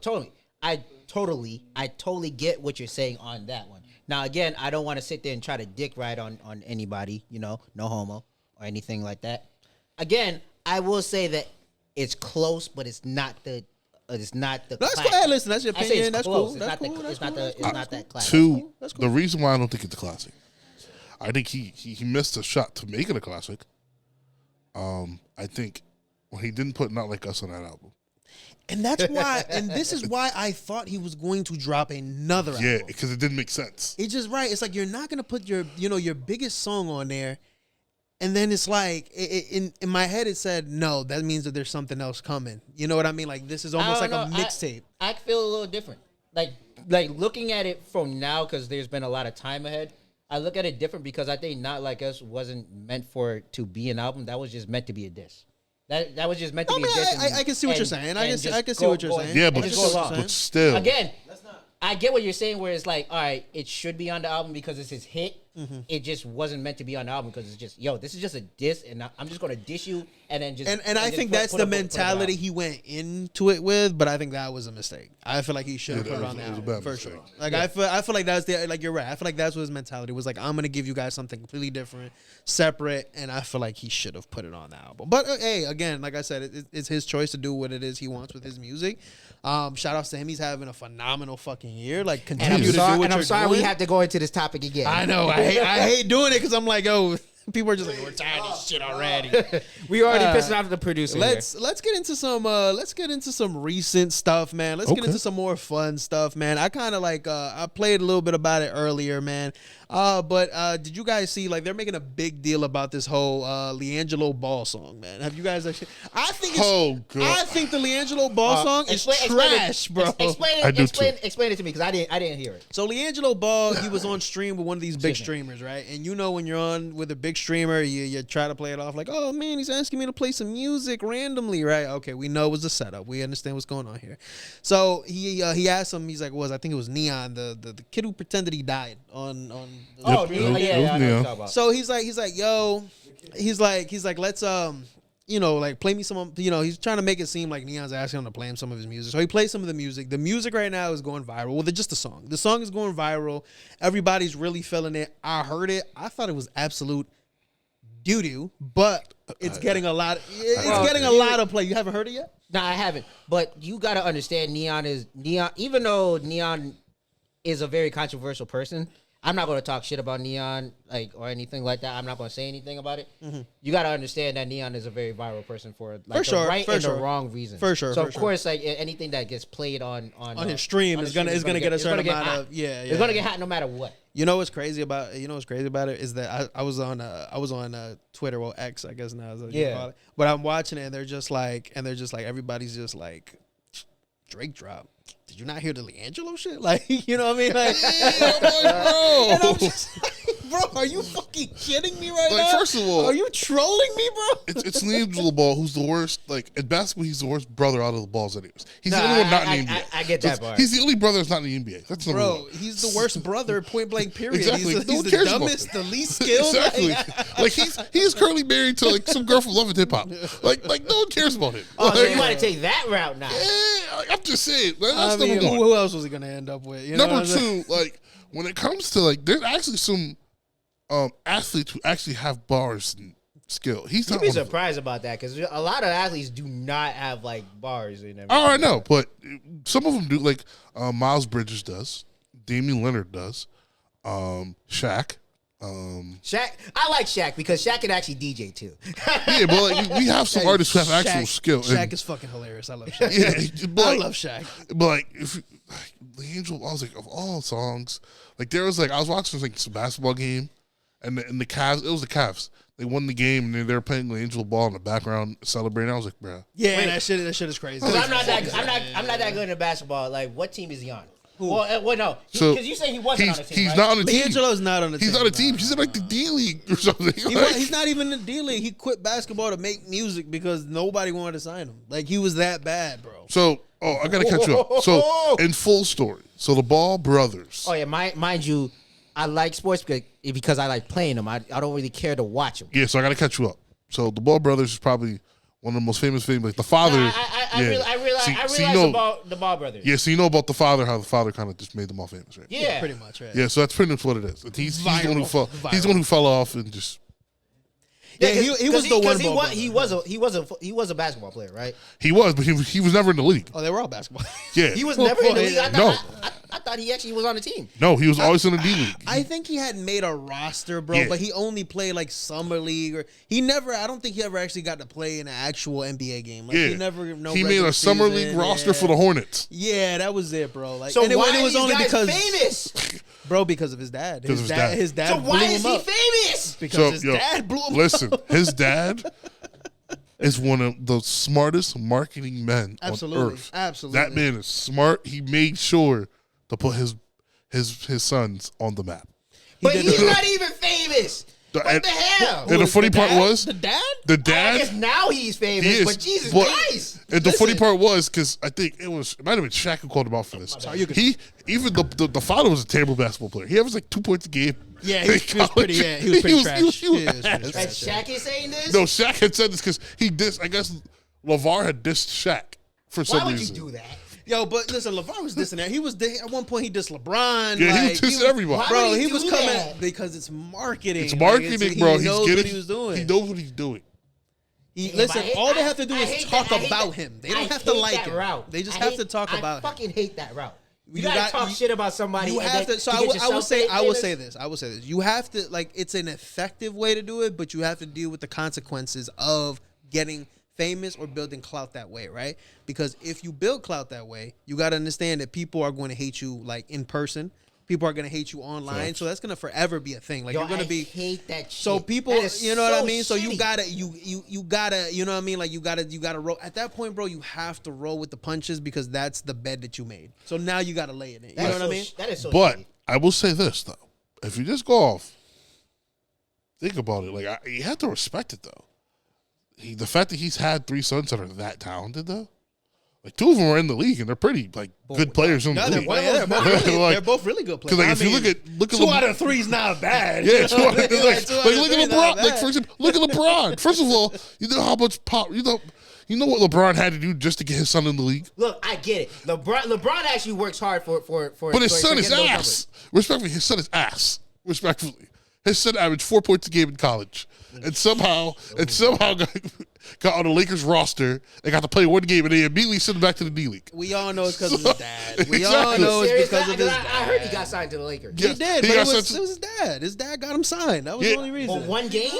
get what you're saying on that one. Now, again, I don't want to sit there and try to dick ride on anybody, no homo or anything like that. Again, I will say that it's close, but it's not the. It's not the. That's classic. cool. Hey, listen, that's your I say opinion. it's That's close. cool. It's That's not cool. the. It's That's not cool. the. It's not that classic. Two, That's cool. the reason why I don't think it's a classic, I think he missed a shot to make it a classic. I think when he didn't put Not Like Us on that album. And that's why, and this is why I thought he was going to drop another album. Yeah, because it didn't make sense. It's just right. It's like you're not gonna put your biggest song on there, and then it's like in my head it said no. That means that there's something else coming. You know what I mean? Like this is almost like don't a know. mixtape. I feel a little different. Like looking at it from now, because there's been a lot of time ahead. I look at it different because I think Not Like Us wasn't meant to be an album. That was just meant to be a diss. That was just meant to I be mean, a diss. I can see what you're saying. I can see what you're saying. Yeah, and but, just go along. but still. Again, I get what you're saying, where it's like, all right, it should be on the album because it's his hit. it just wasn't meant to be on the album because it's just, yo, this is just a diss, and I'm just gonna diss you, and then just and I think that's the mentality he went into it with, but I think that was a mistake. I feel like he should have put it on the album for sure. Like I feel like that's like you're right. I feel like that's what his mentality was. Like, I'm gonna give you guys something completely different, separate, and I feel like he should have put it on the album. But hey, again, like I said, it's his choice to do what it is he wants with his music. Shout outs to him. He's having a phenomenal fucking year. Like, continue to do what you're doing. We have to go into this topic again. I know. I hate doing it because I'm like, oh, people are just like, we're tired of this shit already. We already pissing off the producer. Let's get into some recent stuff, man. Let's get into some more fun stuff, man. I kind of like I played a little bit about it earlier, man. But did you guys see, like, they're making a big deal about this whole LiAngelo Ball song, man? Have you guys actually? I think the LiAngelo Ball song is trash, bro. Explain it to me because I didn't hear it. So LiAngelo Ball, he was on stream with one of these big streamers, right? And you know when you're on with a big streamer, you try to play it off like, oh man, he's asking me to play some music randomly, right? Okay, we know it was a setup. We understand what's going on here. So he asked him, he's like, I think it was Neon, the kid who pretended he died on I know what you're talking about. So he's like, yo, he's like, let's like play me some, he's trying to make it seem like Neon's asking him to play him some of his music. So he plays some of the music. The music right now is going viral. Well, just the song. The song is going viral. Everybody's really feeling it. I heard it. I thought it was absolute doo-doo, but it's getting a lot. It's getting a lot of play. You haven't heard it yet? No, I haven't. But you got to understand, Neon. Even though Neon is a very controversial person, I'm not going to talk shit about Neon or anything like that. I'm not going to say anything about it. Mm-hmm. You got to understand that Neon is a very viral person for the right and the wrong reason. For sure. So of course, like anything that gets played on his stream is gonna get a certain amount of It's gonna get hot no matter what. You know what's crazy about it is that I was on Twitter, well, X, I guess now is what you call it. But I'm watching it and they're just like everybody's just like, Drake drop. Did you not hear the LiAngelo shit? Like, you know what I mean? Like, bro. And I'm just like, bro, are you fucking kidding me right now? First of all, are you trolling me, bro? It's LiAngelo Ball who's the worst. Like, in basketball, he's the worst brother out of the balls anyways. He's the only one not in the NBA. I get that part. He's the only brother that's not in the NBA. That's number one. He's the worst brother, point blank, period. Exactly. He's the dumbest, the least skilled. Exactly. Like, he's currently married to, like, some girl from Love and Hip Hop. Like no one cares about him. Oh, so you want to take that route now? Yeah, I'm just saying. That's number one. Who else was he gonna end up with? You know number two, like, when it comes to, like, there's actually some athletes who actually have bars and skill. You'd be surprised about that because a lot of athletes do not have like bars in everything. Oh, I know, but some of them do. Like Miles Bridges does, Damian Leonard does, Shaq. Shaq, I like Shaq because Shaq can actually DJ too. Yeah, but like, we have some artists who have actual skill. Shaq is fucking hilarious. I love Shaq. Yeah, I love Shaq. But like, LiAngelo, I was like, of all songs, like there was like I was watching like some basketball game, and the Cavs. It was the Cavs. They won the game, and they were playing LiAngelo Ball in the background celebrating. I was like, bro. Yeah, that shit is crazy. I'm not that good in basketball. Like, what team is he on? Well, no. Because you say he wasn't on the team, He's not on the team. LiAngelo's not on the team. He's on the team. He's in like the D League or something. He's not even in the D League. He quit basketball to make music because nobody wanted to sign him. Like, he was that bad, bro. So, I got to catch you up. So, in full story. So, the Ball brothers. Oh, yeah. Mind you, I like sports because I like playing them. I don't really care to watch them. Yeah, so I got to catch you up. So, the Ball brothers is probably one of the most famous things. Like, the father. I realize about the Ball brothers. Yeah, so you know about the father, how the father kind of just made them all famous, right? Yeah, pretty much, right? Yeah, so that's pretty much what it is. He's the one who fell. He's the one who fell off and just. Yeah, he was the one. He was a basketball player, right? He was, but he was never in the league. Oh, they were all basketball. Yeah, he was never in the league. I thought he actually was on the team. No, he was always in the D League. I think he had made a roster, bro, but he only played like summer league, or I don't think he ever actually got to play in an actual NBA game. Like, he made a summer league roster for the Hornets. Yeah, that was it, bro. Like, so and why it was only because famous? Bro, because of his dad. His dad. So why is he famous? Because his dad blew him up. Listen, his dad is one of the smartest marketing men on earth. Absolutely. That man is smart. He made sure to put his sons on the map. But he's not even famous. What the hell? And the funny part was the dad. the I dad. guess now he's famous, He is, but Jesus but- Christ. And the Listen. funny part was because I think it might have been Shaq who called him out for this. Even the father was a terrible basketball player. He averaged like 2 points a game. Yeah, he was pretty. Yeah, he was pretty trash. He was He was ass. pretty And trash. Shaq is saying this? No, Shaq had said this because he dissed. I guess LeVar had dissed Shaq for some Why would you reason. do that? Yo, but listen, LeVar was dissing that. He was at one point he dissed LeBron. Yeah, like, he was dissing everybody. Why Bro, would he was do coming that? because it's marketing. It's Like, marketing, bro. He knows He's what getting. he was doing. He knows what he's doing. Listen, all they have to do I is hate talk that- I hate about that- him. They I don't have to hate like that him. route. They just I have hate- to talk I about him. fucking hate that route. You You gotta got- talk shit about somebody. You and have then to. So get I will yourself say. I will famous. say this. I will say this. You have to like. It's an effective way to do it, but you have to deal with the consequences of getting famous or building clout that way, right? Because if you build clout that way, you got to understand that people are going to hate you like in person. People are going to hate you online. Facts. So that's going to forever be a thing. Like Yo, you're going I to be. hate that shit. So people, That is you know what I so mean. So you shitty. gotta, you gotta, you know what I mean. Like you gotta roll. At that point, bro, you have to roll with the punches because that's the bed that you made. So now you gotta lay it in. You That know is what so I mean? That is so But shitty. I will say this though: if you just go off, think about it. Like you have to respect it though. The fact that he's had 3 sons that are that talented though, like 2 of them are in the league and they're pretty like good players in the No, they're, league. they're both really, Like- they're both really good players. Because like I if you mean, look at 2 out of 3 is not bad. yeah, You know two what I out mean? of- like, 2 out like of look 3 at is not LeBron. Like bad. for example, look at LeBron. First of all, you know how much pop you know what LeBron had to do just to get his son in the league. Look, I get it. LeBron actually works hard for. But his for son is getting those ass. Respectfully, his son is ass. Respectfully, his son averaged 4 points a game in college, and somehow got on the Lakers roster and got to play 1 game, and they immediately sent him back to the D League. We all know it's because of his dad. We all Exactly. know it's Serious? because of his I dad. heard he got signed to the Lakers. Yeah. He did, He but got it was sent to- his dad. His dad got him signed. That was Yeah. the only reason. For 1 game?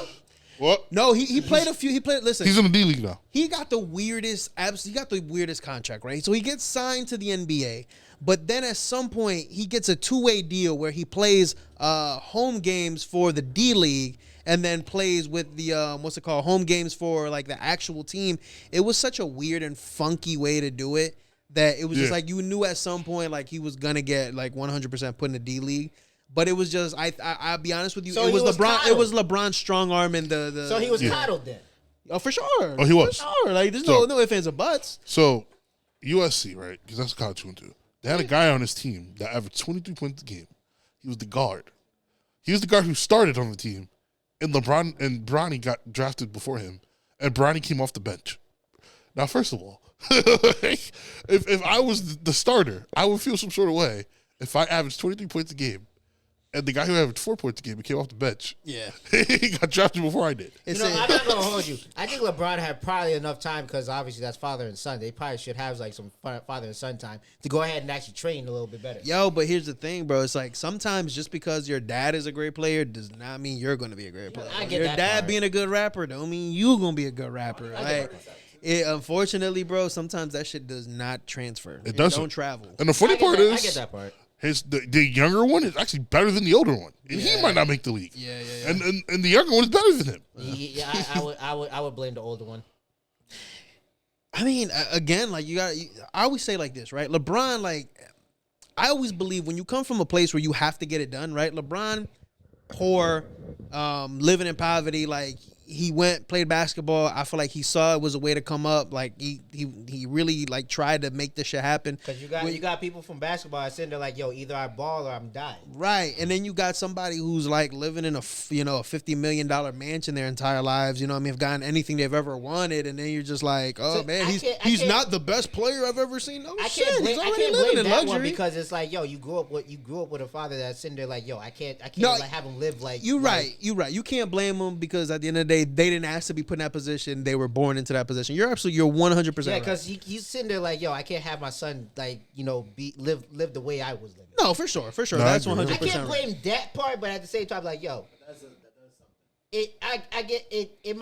What? No, he played a few. He played. Listen, He's in the D League now. he got the weirdest. He got the weirdest contract, right? So he gets signed to the NBA, but then at some point he gets a 2-way deal where he plays home games for the D League and then plays with the home games for like the actual team. It was such a weird and funky way to do it that it was just Yeah. like you knew at some point like he was gonna get like 100% put in the D League. But it was just I'll be honest with you. So it he was was LeBron. It coddled. was LeBron's strong arm and the. So he was Yeah. coddled then. Oh, for sure. Oh, he was. For sure. Like there's So- no ifs ands or buts. So USC, right? Because that's the college you went to. They had a guy on his team that averaged 23 points a game. He was the guard. He was the guard who started on the team, and LeBron and Bronny got drafted before him, and Bronny came off the bench. Now, first of all, if I was the starter, I would feel some sort of way if I averaged 23 points a game, and the guy who averaged 4 points a game came off the bench, Yeah. he got drafted before I did. It's I'm not gonna hold you. I think LeBron had probably enough time because obviously that's father and son. They probably should have like some father and son time to go ahead and actually train a little bit better. Yo, but here's the thing, bro. It's like sometimes just because your dad is a great player does not mean you're going to be a great player. I get your that dad part. being a good rapper don't mean you're going to be a good rapper. Like, unfortunately, bro, sometimes that shit does not transfer. It doesn't. Don't travel. And the funny part I is, get that part. the younger one is actually better than the older one. And he might not make the league. Yeah. And the younger one is better than him. Yeah, I would blame the older one. I mean, again, like I always say like this, right? LeBron, like, I always believe when you come from a place where you have to get it done, right? LeBron, poor, living in poverty, like he played basketball. I feel like he saw it was a way to come up. Like he really like tried to make this shit happen. Because you got people from basketball that sitting there like, yo, either I ball or I'm dying. Right, and then you got somebody who's like living in a $50 million mansion their entire lives. You know what I mean? Have gotten anything they've ever wanted, and then you're just like, oh So man, I he's can't- not the best player I've ever seen. No I shit, can't blame, he's I already can't living blame in that one luxury. because it's like, yo, you grew up with a father that's sitting there like, yo, I can't No, like have him live like You're like- right. You're right. You can't blame them because at the end of the day, they didn't ask to be put in that position. They were born into that position. You're 100% Yeah, right. because he's sitting there like, yo, I can't have my son like, live the way I was living. No, for sure. No, I That's agree. 100% I can't right. blame that part, but at the same time, like, yo, I get it. It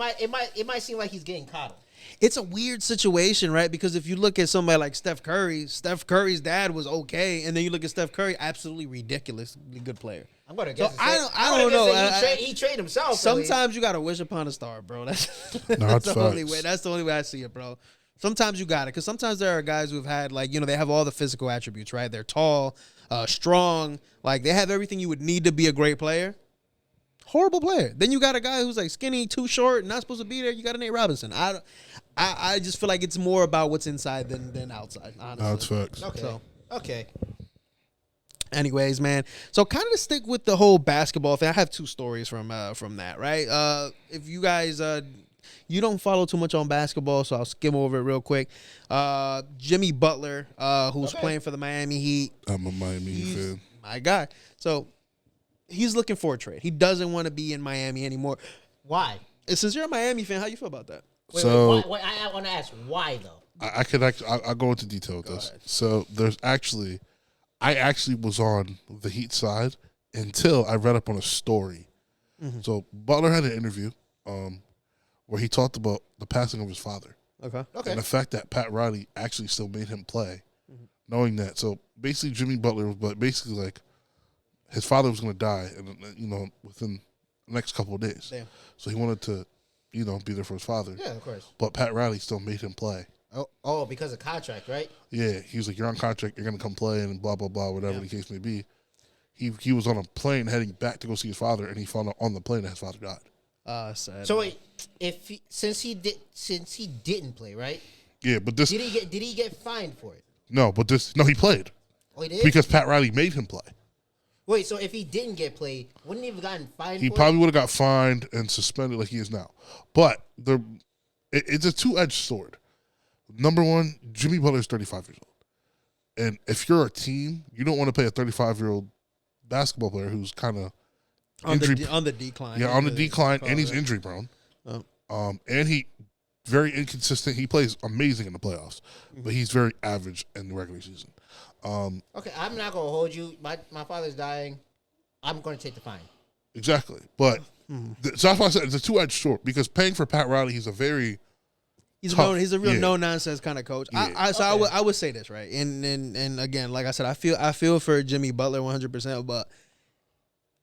might seem like he's getting coddled. It's a weird situation, right? Because if you look at somebody like Steph Curry's dad was okay, and then you look at Steph Curry, absolutely ridiculously good player. I'm gonna guess. So I don't know. He trained himself. Sometimes you gotta wish upon a star, bro. That's that's the only facts. way. That's the only way I see it, bro. Sometimes you got it, because sometimes there are guys who've had like they have all the physical attributes, right? They're tall, strong, like they have everything you would need to be a great player. Horrible player. Then you got a guy who's like skinny, too short, not supposed to be there. You got a Nate Robinson. I just feel like it's more about what's inside than outside. Honestly, That's facts. Okay. So, Okay. anyways, man. So kind of to stick with the whole basketball thing, I have 2 stories from that. Right. If you guys you don't follow too much on basketball, so I'll skim over it real quick. Jimmy Butler, who's playing for the Miami Heat. I'm a Miami Heat fan. My guy. So he's looking for a trade. He doesn't want to be in Miami anymore. Why? Since you're a Miami fan, how you feel about that? Wait, So- wait, I want to ask why though. I could actually, I'll go into detail with this. So I actually was on the Heat side until I read up on a story. So Butler had an interview where he talked about the passing of his father. Okay. And the fact that Pat Riley actually still made him play, knowing that. So basically, Jimmy Butler was basically like his father was going to die, and within the next couple of days. Damn. So he wanted to, be there for his father. Yeah, of course. But Pat Riley still made him play. Oh, because of contract, right? Yeah, he was like, "You're on contract. You're going to come play," and blah blah blah, whatever the case may be. He was on a plane heading back to go see his father, and he found out on the plane that his father died. Sad. So wait, since he didn't play, right? Yeah, but this Did he get fined for it? he played Oh, he did. because Pat Riley made him play. Wait, so if he didn't get played, wouldn't he have gotten fined? He for probably would have got fined and suspended like he is now. But it's a two-edged sword. Number one, Jimmy Butler is 35 years old. And if you're a team, you don't want to pay a 35-year-old basketball player who's kind of on the decline. Yeah, on the decline, and he's injury prone. And he very inconsistent. He plays amazing in the playoffs, but he's very average in the regular season. Okay, I'm not gonna hold you. My father's dying. I'm gonna take the fine. Exactly, but so that's why I said it's a two-edged sword because paying for Pat Riley, he's a a real yeah. no nonsense kind of coach. Yeah. I would say this, right, and again, like I said, I feel for Jimmy Butler 100%, but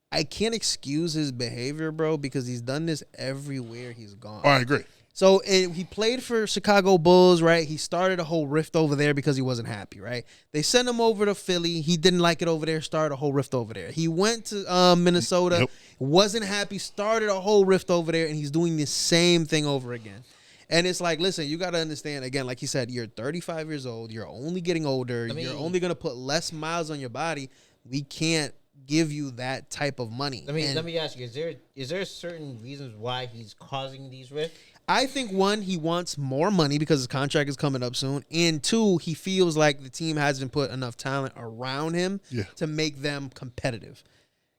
I can't excuse his behavior, bro, because he's done this everywhere he's gone. I agree. So he played for Chicago Bulls, right? He started a whole rift over there because he wasn't happy, right? They sent him over to Philly. He didn't like it over there, started a whole rift over there. He went to Minnesota, wasn't happy, started a whole rift over there, and he's doing the same thing over again. And it's like, listen, you got to understand, again, like he said, you're 35 years old. You're only getting older. You're only going to put less miles on your body. We can't give you that type of money. Let me ask you, is there certain reasons why he's causing these rifts? I think, 1, he wants more money because his contract is coming up soon. And 2, he feels like the team hasn't put enough talent around him to make them competitive.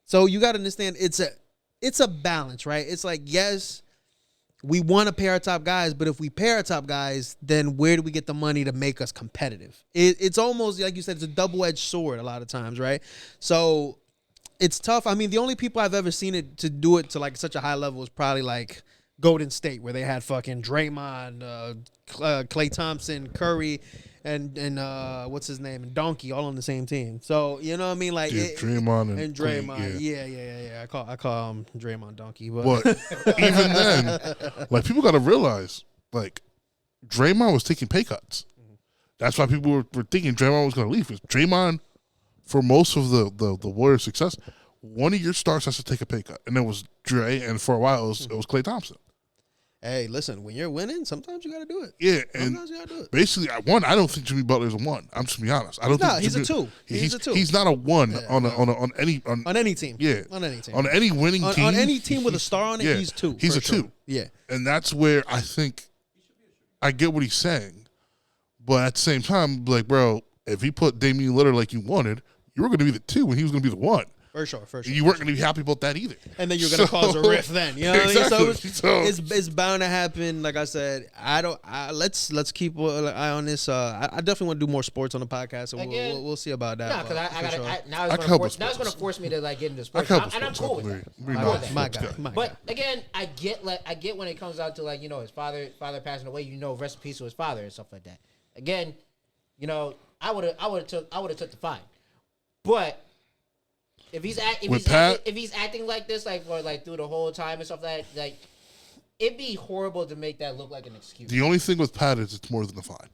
So you got to understand, it's a balance, right? It's like, yes, we want to pay our top guys, but if we pay our top guys, then where do we get the money to make us competitive? It's almost, like you said, it's a double-edged sword a lot of times, right? So it's tough. I mean, the only people I've ever seen it to do it to like such a high level is probably like Golden State, where they had fucking Draymond, Klay Thompson, Curry, and what's his name, and Donkey, all on the same team. So you know what I mean, like Draymond and Draymond, yeah. I call him Draymond Donkey, but even then, like people got to realize, like Draymond was taking pay cuts. That's why people were thinking Draymond was going to leave. Because Draymond, for most of the Warriors' success, one of your stars has to take a pay cut, and it was Dre, and for a while it was Klay Thompson. Hey, listen, when you're winning, sometimes you got to do it. Yeah, sometimes you got to do it. Basically, I don't think Jimmy Butler is a 1. I'm just gonna be honest. I don't think he's a 2. He's a 2. He's not a 1 on any team. Yeah, on any team. On any winning team. On any team with a star on it, he's 2. He's a sure. 2. Yeah, and that's where I think I get what he's saying, but at the same time, like, bro, if he put Damian Lillard like you wanted, you were going to be the 2, and he was going to be the 1. For sure. You weren't going to be happy about that either. And then you're going to cause a rift then. You know what exactly. I mean? So it's bound to happen. Like I said, let's keep an eye on this. I definitely want to do more sports on the podcast, so we'll see about that. No, because now it's going to force me to like get into sports. And I'm cool with that. My guy. But again, I get when it comes out to like, his father passing away, rest in peace to his father and stuff like that. Again, I would have took the fine. But if he's acting like this, like for like through the whole time and stuff like that, like it'd be horrible to make that look like an excuse. The only thing with Pat is it's more than a fine.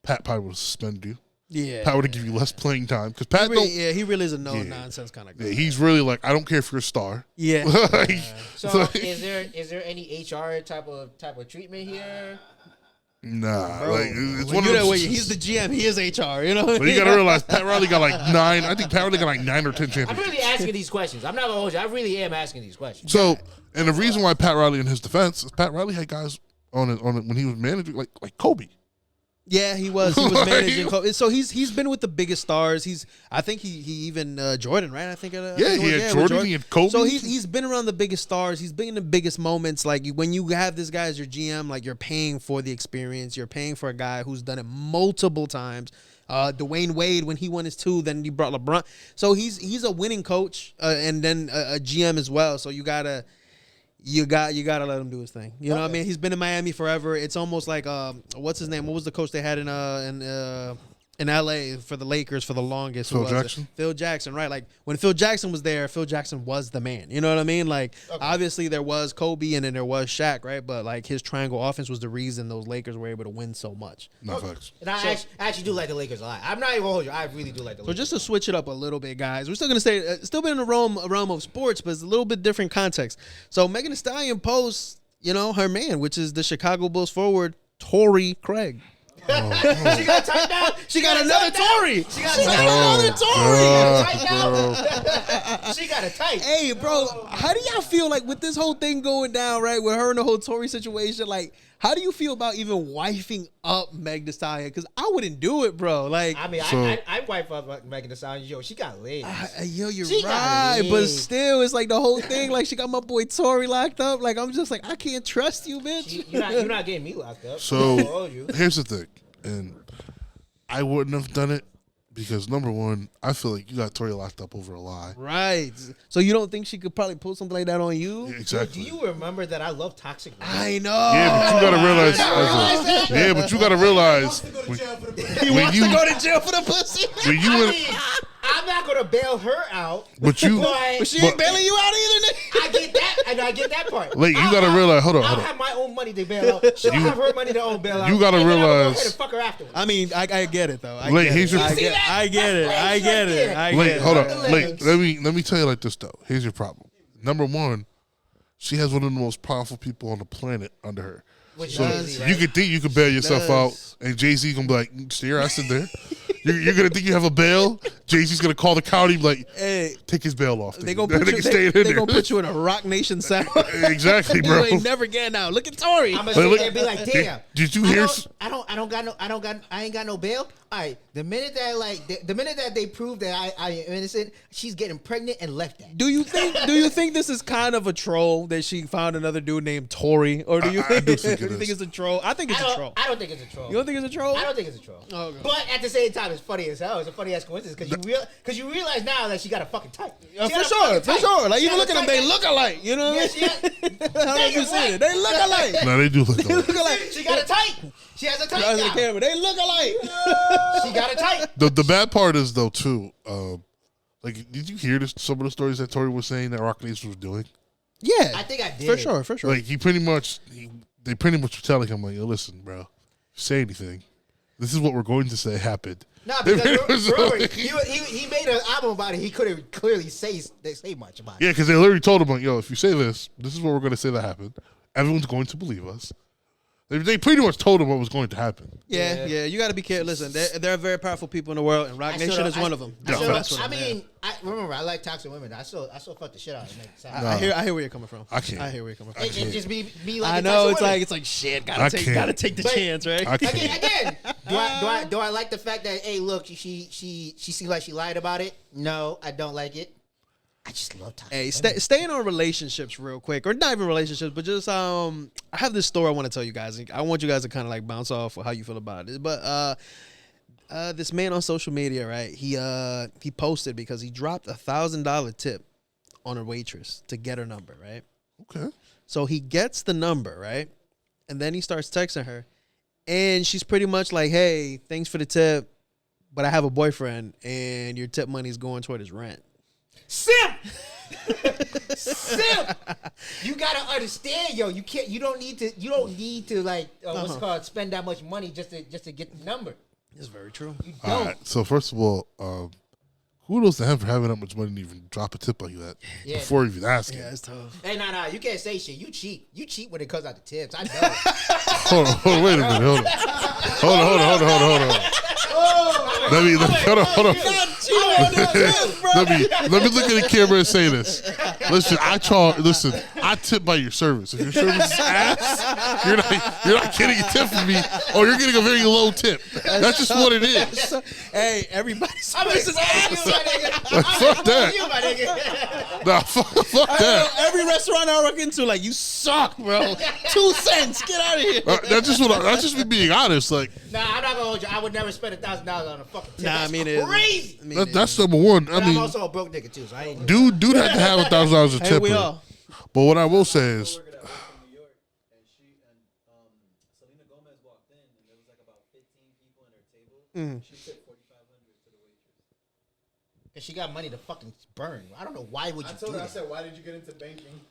Pat probably would have suspended you. Yeah. Pat would give you less playing time because Pat Really, don't. yeah, he really is a no nonsense kind of guy. Yeah, he's really like, I don't care if you're a star. Yeah. Like, So is there any HR type of treatment here? nah, Bro, like it's when one of you're that those. way, he's the GM. He is HR. You know. But you gotta realize Pat Riley got like 9. I think Pat Riley got like 9 or 10 I'm championships. really asking these questions. I'm not gonna hold you. I really am asking these questions. So, and the reason why Pat Riley, in his defense, is Pat Riley had guys on it when he was managing, like Kobe. Yeah, he was. He was managing. So he's been with the biggest stars. I think he even Jordan, right? I think. Yeah, he had Jordan, he had Kobe. So he's been around the biggest stars. He's been in the biggest moments. Like when you have this guy as your GM, like you're paying for the experience. You're paying for a guy who's done it multiple times. Dwayne Wade when he won his 2, then he brought LeBron. So he's a winning coach and then a GM as well. So you gotta let him do his thing. You know what I mean? He's been in Miami forever. It's almost like what's his name? What was the coach they had in LA for the Lakers for the longest? Phil Jackson? Phil Jackson, right? Like when Phil Jackson was there, Phil Jackson was the man. You know what I mean? Like obviously there was Kobe and then there was Shaq, right? But like his triangle offense was the reason those Lakers were able to win so much. No facts. And I actually do like the Lakers a lot. I'm not even gonna hold you. I really do like the So Lakers. just to switch it up a little bit, guys, we're still gonna stay, still been in the realm of sports, but it's a little bit different context. So Megan Thee Stallion posts, her man, which is the Chicago Bulls forward Torrey Craig. She got tight now. She got another Tory. She got another Tory. She got a tight. Hey, bro, how do y'all feel like with this whole thing going down, right? With her and the whole Tory situation, like, how do you feel about even wifing up Meg Thee Stallion? Because I wouldn't do it, bro. Like, I mean, I wipe up Megan Thee Stallion. Yo, she got legs. you're She got right, but legs. still, it's like the whole thing. Like, she got my boy Tory locked up. Like, I'm just like, I can't trust you, bitch. You're not getting me locked up. So Oh, you. here's the thing, and I wouldn't have done it because number one, I feel like you got Tori locked up over a lie. Right. So you don't think she could probably pull something like that on you? Yeah, exactly. Do you remember that I love toxic? I know. Yeah, but you gotta realize. Yeah, but you gotta realize He wants to go to jail for the pussy. when you I went, mean, I'm not gonna bail her out. but you, But she ain't bailing you out either. I get that. I get that part. like, you gotta realize. Hold on, I'll hold on. have my own money to bail out. She'll have her money to own bail out. You gotta and then I'll go realize- ahead and fuck her afterwards. I mean, I get it though. Like, here's your- See that? I get it. I get it. I Like, get it. hold on. Legs. Like, let me tell you like this though. Here's your problem. Number one, she has one of the most powerful people on the planet under her. Which So is Jay-Z, you right? could think you could bail yourself does. out, and Jay-Z gonna be like, "Stay your ass in there." You're gonna think you have a bail. Jay-Z's gonna call the county, be like, Hey, take his bail off. they gonna put you. stay in They there. gonna put you in a Rock Nation sound. Exactly, bro. You ain't never getting out. Look at Tory. I'm gonna But sit look- there and be like, damn. Did you hear? I ain't got no bail. All right, the minute that they prove that I am innocent, she's getting pregnant and left that. Do you think this is kind of a troll that she found another dude named Tory, or do you I think, do think it you is. think it's a troll? I think it's a troll. I don't think it's a troll. You don't think it's a troll? I don't think it's a troll. Oh, okay. But at the same time, it's funny as hell. It's a funny ass coincidence because you realize now that she got a fucking type. For sure. Like even look at them, they look alike. You know what I Yeah, mean? she How did you see it? They look alike. No, they do look They alike. look alike. She got a type. She has a type Eyes on the now. camera. They look alike. She got a type. The bad part is though too. Like, did you hear some of the stories that Tori was saying that Rock Nation was doing? Yeah, I think I did. for sure. Like, they pretty much were telling him like, "Yo, listen, bro, say anything. This is what we're going to say happened." Nah, because remember, he made an album about it. He couldn't clearly say much about it. Yeah, because they literally told him like, "Yo, if you say this is what we're going to say that happened. Everyone's going to believe us." They pretty much told him what was going to happen. Yeah. You got to be careful. Listen, there are very powerful people in the world, and Rock Nation is one of them. Yeah, That's facts. what I like toxic women. I still fuck the shit out of them. I hear where you're coming from. I can't. I hear where you're coming from. It just be like I a know toxic it's women. like shit. I Gotta can't. take the But- chance, right? I can't. Again, do I like the fact that hey, look, she seemed like she lied about it? No, I don't like it. I just love toxic. Hey, women. staying on relationships real quick, or not even relationships, but just I have this story I want to tell you guys. I want you guys to kind of like bounce off how you feel about it. But this man on social media, right? He posted because he dropped $1,000 tip on a waitress to get her number, right? Okay. So he gets the number, right? And then he starts texting her, and she's pretty much like, "Hey, thanks for the tip, but I have a boyfriend, and your tip money is going toward his rent." Simp. Simp. You gotta understand, yo. You don't need to like what's it called, spend that much money just to get the number. It's very true. You All don't. right. So first of all, kudos to him for having that much money to even drop a tip like that before even asking. Yeah, it's tough. Hey, nah, you can't say shit. You cheat. You cheat when it comes out to tips. I know. Hold on, wait a minute. Hold on. Let me hold on. Let me look at the camera and say this. Listen, I tip by your service. If your service is ass, you're not getting a tip from me, or you're getting a very low tip. That's just what it is. Hey, everybody's service is ass. Fuck that. Nah, fuck that. Every restaurant I walk into, like, you suck, bro. 2 cents. Get out of here. That's just me being honest. Like, Nah, I'm not gonna hold you. I would never spend $1,000 on a fucking tip. Nah, I mean it. Crazy. that's number one. But I mean, I'm also a broke nigga too, so I ain't. dude had to have $1,000 a Hey, tip. we all. But what I will say is, Worker that worked in New York, and Selena Gomez walked in, and there was like about 15 people in her table. She tipped $4,500 to the waitress. Cause she got money to fucking burn. I don't know why would you I told do her, I that. said, why did you get into banking?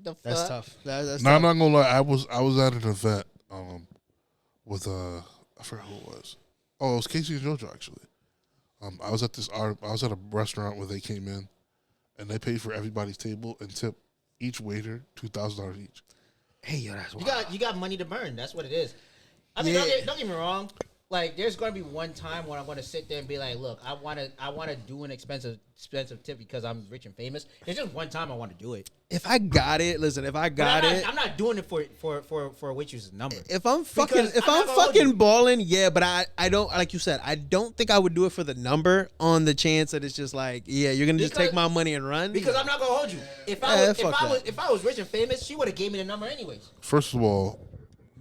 The That's fuck? tough. That's nah, I'm tough. not gonna lie. I was at an event with I forgot who it was. Oh, it was Casey and JoJo actually. I was at a restaurant where they came in, and they paid for everybody's table and tipped each waiter $2,000 each. Hey, yo, that's wild. You got money to burn. That's what it is. I mean, Yeah. don't get me wrong. Like, there's gonna be one time when I'm gonna sit there and be like, look, I wanna do an expensive tip because I'm rich and famous. It's just one time I want to do it. If I got it, listen. If I But got it, I'm not doing it for a waitress's number. if I'm fucking, Because if I'm I'm not gonna hold fucking you. balling, yeah. But I don't, like you said, I don't think I would do it for the number on the chance that it's just like, yeah, you're gonna just Because- take my money and run. Because I'm not gonna hold you. If I Yeah, was fuck that. if I was rich and famous, she would have gave me the number anyways. First of all,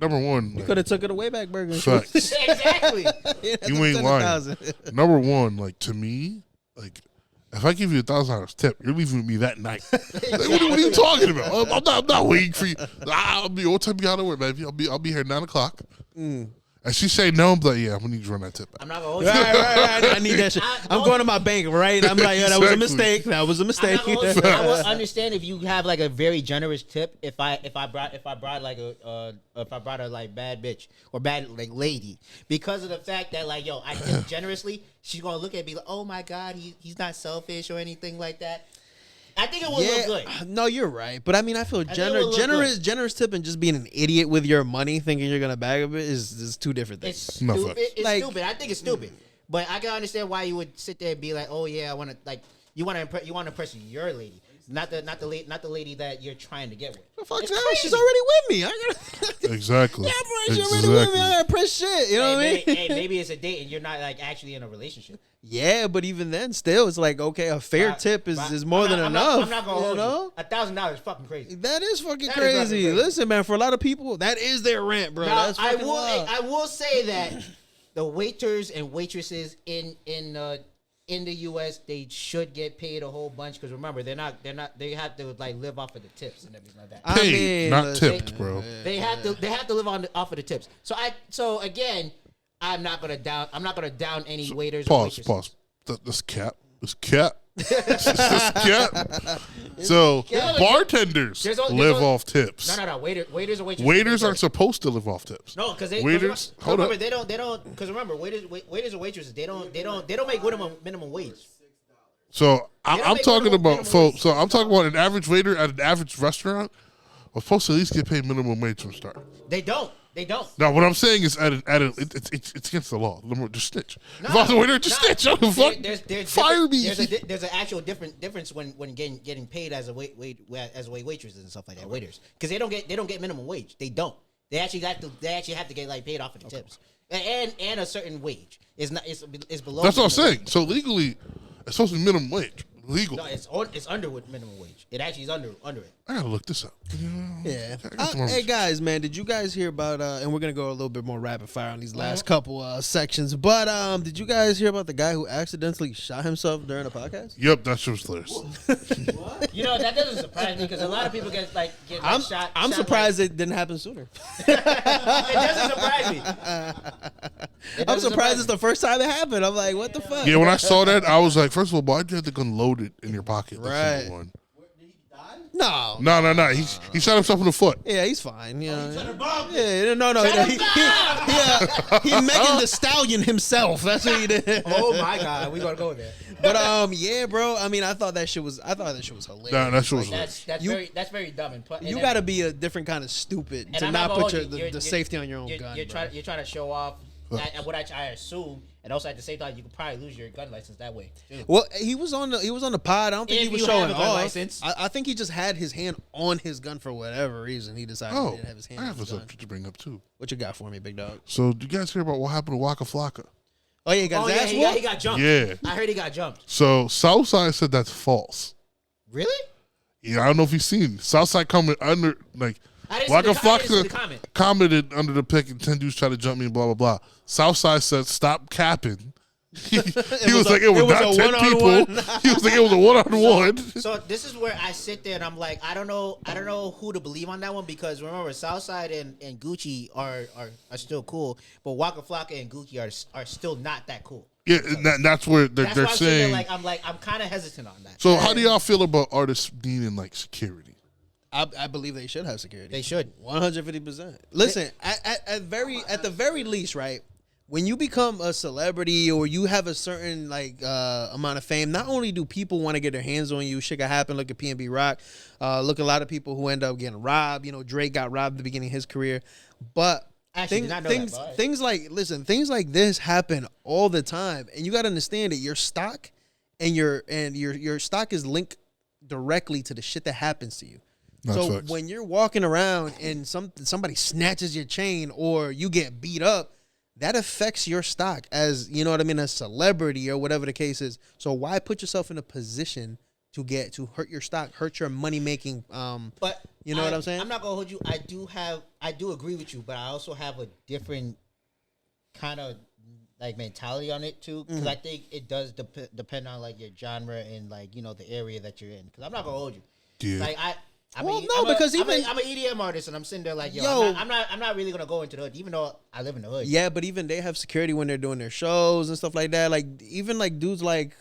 number one, like, could have took it away back burger. facts. Exactly. Yeah, You ain't lying. 100,000. Number one, like, to me, like, if I give you $1,000 tip, you're leaving with me that night. Like, what are you talking about? I'm not waiting for you. I'll be what time you got to work, baby? I'll be here at 9 o'clock. And she say no, I'm like, yeah, I'm gonna need you to run that tip back. I'm not gonna hold you. Right. I need that shit. I'm going to my bank, right? I'm like, yeah, that was a Exactly. mistake. That was a I'm mistake. not gonna hold you. I will understand if you have like a very generous tip. If I brought like if I brought a like bad bitch or bad like lady, because of the fact that like, yo, I tip generously, she's gonna look at me like, oh my god, he's not selfish or anything like that. I think it will look good. No, you're right. But I mean, I feel think it will look generous tip and just being an idiot with your money, thinking you're gonna bag of it is two different things. It's No stupid. fucks. It's Like- stupid. I think it's stupid. But I can understand why you would sit there and be like, oh yeah, I want to like you want to impress your lady, not the lady that you're trying to get with. The fuck It's that? crazy. She's already with me. I gotta. Exactly. Yeah, bro, she's already with me. I gotta press shit. You know what I mean? Maybe it's a date and you're not like actually in a relationship. Yeah, but even then, still, it's like okay, a fair tip is more than enough. I'm not gonna hold know? you. $1,000 is fucking crazy. That is fucking That is fucking crazy. crazy. Listen, man, for a lot of people, that is their rent, bro. Now, That's fucking wild. I will say that the waiters and waitresses in the U.S. they should get paid a whole bunch because remember they have to like live off of the tips and everything like that. I Paid, mean, not listen, tipped, bro. They have to live off of the tips. So again, I'm not gonna down any waiters. or Pause. waitresses. This cap. This cap. So Yeah, bartenders there's live only- off tips. No. Waiters or waitresses. Waiters they aren't supposed to live off tips. No, because Waiters, hold remember, up. they don't. Because remember, waiters or waitresses, they don't make minimum wage. So They don't I'm make talking minimum about wage. so I'm talking about an average waiter at an average restaurant was supposed to at least get paid minimum wage from start. They don't. Now what I'm saying is it's against the law. Just snitch. If I was a waiter, just snitch. I don't fuck. Fire me. There's an actual difference when getting paid as a waitresses and stuff like that. Waiters, because they don't get minimum wage. They don't. They actually have to get like paid off of the tips and a certain wage. It's below. That's what I'm minimum saying. wage. So legally, it's supposed to be minimum wage. Legal. No, it's under with minimum wage. It actually is under it. I gotta look this up. Yeah. I got some Hey guys, man, did you guys hear about? And we're gonna go a little bit more rapid fire on these last couple sections. But did you guys hear about the guy who accidentally shot himself during a podcast? Yep, that shit was hilarious. You know that doesn't surprise me because a lot of people get shot. I'm shot surprised it didn't happen sooner. It doesn't surprise me. I'm surprised it's the first time it happened. I'm like, what the fuck? Yeah, when I saw that, I was like, first of all, why'd you have the gun loaded in your pocket? That's Right. number one. Did he die? No. No. He shot himself in the foot. Yeah, he's fine. You know. He Yeah, no. He Megan the Stallion himself. That's what he did. Oh my God, we gonna go there. But yeah, bro. I mean, I thought that shit was hilarious. Nah, that shit was That's very dumb. You got to be a different kind of stupid to not put the safety on your own gun. You're trying to show off. What I assume, and also at the same time, you could probably lose your gun license that way. Too. Well, he was on the pod. I don't think he was showing off. License. I think he just had his hand on his gun for whatever reason. He decided he didn't have his hand I on have his a gun. subject to bring up too. What you got for me, big dog? So, did you guys hear about what happened to Waka Flocka? Oh yeah, he got his ass whooped? he got jumped. Yeah. I heard he got jumped. So, Southside said that's false. Really? Yeah, I don't know if you've seen Southside comment under Waka Flocka commented under the pic and 10 dudes tried to jump me and blah blah blah. Southside said stop capping. He was like it was not 10 people. He was like it was a 1-on-1. So this is where I sit there and I'm like, I don't know who to believe on that one, because remember Southside and Gucci are still cool, but Waka Flocka and Gucci are still not that cool. Yeah, that's where they're why saying. I'm kind of hesitant on that. So how do y'all feel about artists needing like security? I believe they should have security. They should 150%. Listen, at the very least, right? When you become a celebrity or you have a certain amount of fame, not only do people want to get their hands on you, shit can happen. Look at PNB Rock. Look at a lot of people who end up getting robbed. You know, Drake got robbed at the beginning of his career, but things like this happen all the time, and you got to understand that your stock and your stock is linked directly to the shit that happens to you. So when you're walking around and somebody snatches your chain or you get beat up, that affects your stock as, you know what I mean, a celebrity or whatever the case is. So why put yourself in a position to hurt your stock, hurt your money making? But you know what I'm saying? I'm not gonna hold you. I do agree with you, but I also have a different kind of mentality on it too, because I think it does depend on your genre and the area that you're in. Because I'm not gonna hold you. Yeah. I'm an EDM artist, and I'm sitting there I'm not really gonna go into the hood, even though I live in the hood. Yeah, but even they have security when they're doing their shows and stuff like that. Even dudes like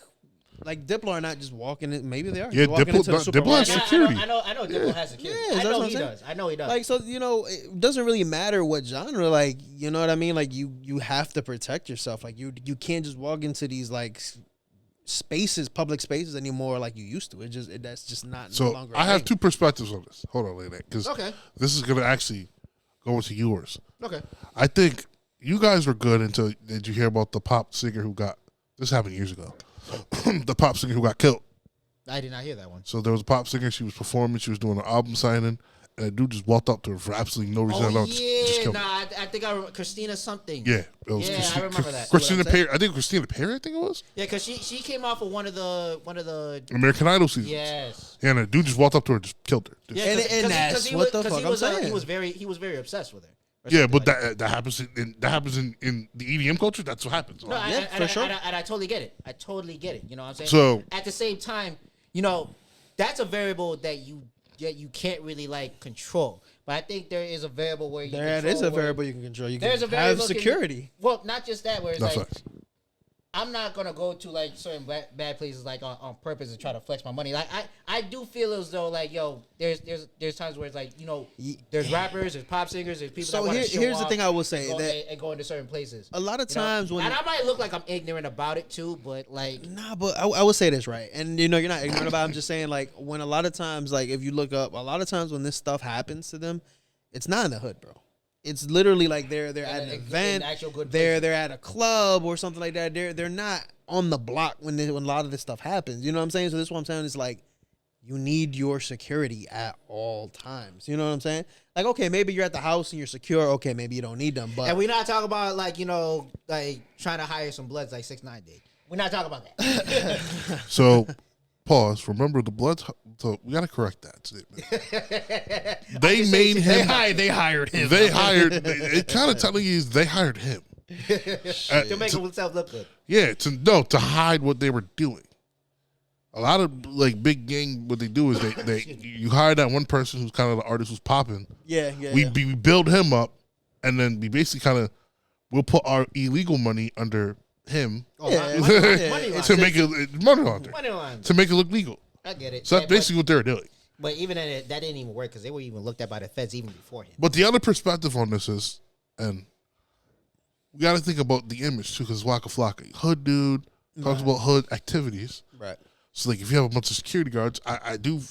Diplo are not just walking in. Maybe they are. Yeah, Diplo has security. I know Diplo has security. Yeah, I know he does. So it doesn't really matter what genre. You know what I mean? You have to protect yourself. You can't just walk into these public spaces anymore like you used to. That's just not. So no longer I have two perspectives on this. Hold on, Lena, because this is gonna actually go into yours. Okay. I think you guys were good until did you hear about the pop singer who got this happened years ago? The pop singer who got killed. I did not hear that one. So there was a pop singer. She was performing. She was doing an album signing. And a dude just walked up to her for absolutely no reason at all. Just killed her. I think I remember Christina something. Yeah, it was I remember that. Christina Perry. I think Christina Perry. I think it was. Yeah, because she came off of one of the American Idol seasons. Yes. Yeah, and a dude just walked up to her, and just killed her. Yeah, and that's what the fuck I'm saying. He was very obsessed with her. Yeah, but that happens in the EDM culture. That's what happens. No, for sure. And I totally get it. You know what I'm saying? So at the same time, that's a variable that you can't really control. But I think there is a variable where you there is a variable you can control. You can have security. Well, not just that. Where it's facts. I'm not gonna go to certain bad places on purpose and try to flex my money. I do feel as though there's times where it's there's rappers, there's pop singers, there's people. So that here's the thing I will say and go into certain places. A lot of times when and I might look like I'm ignorant about it too, but nah, but I would say this right, and you're not ignorant about it. I'm just saying when a lot of times if you look up, a lot of times when this stuff happens to them, it's not in the hood, bro. It's literally they're at an event, they're at a club or something like that. They're not on the block when a lot of this stuff happens. You know what I'm saying? So this is what I'm saying is you need your security at all times. You know what I'm saying? Okay, maybe you're at the house and you're secure. Okay, maybe you don't need them. But and we're not talking about trying to hire some Bloods like 6ix9ine did. We're not talking about that. So pause. Remember the Bloods. So we gotta correct that statement. They made him. They hired him. They hired. It kind of telling you is they hired him to make himself look good. Yeah, to hide what they were doing. A lot of big gang, what they do is you hire that one person who's kind of the artist who's popping. Yeah. We build him up, and then we basically we'll put our illegal money under him. Money to make it money laundering. Money laundering. To make it look legal. I get it. So that's basically what they're doing. But even that didn't even work because they were even looked at by the feds even before him. But the other perspective on this is, and we got to think about the image too, because Waka Flocka, hood dude, talks about hood activities. Right. So like, if you have a bunch of security guards, I do,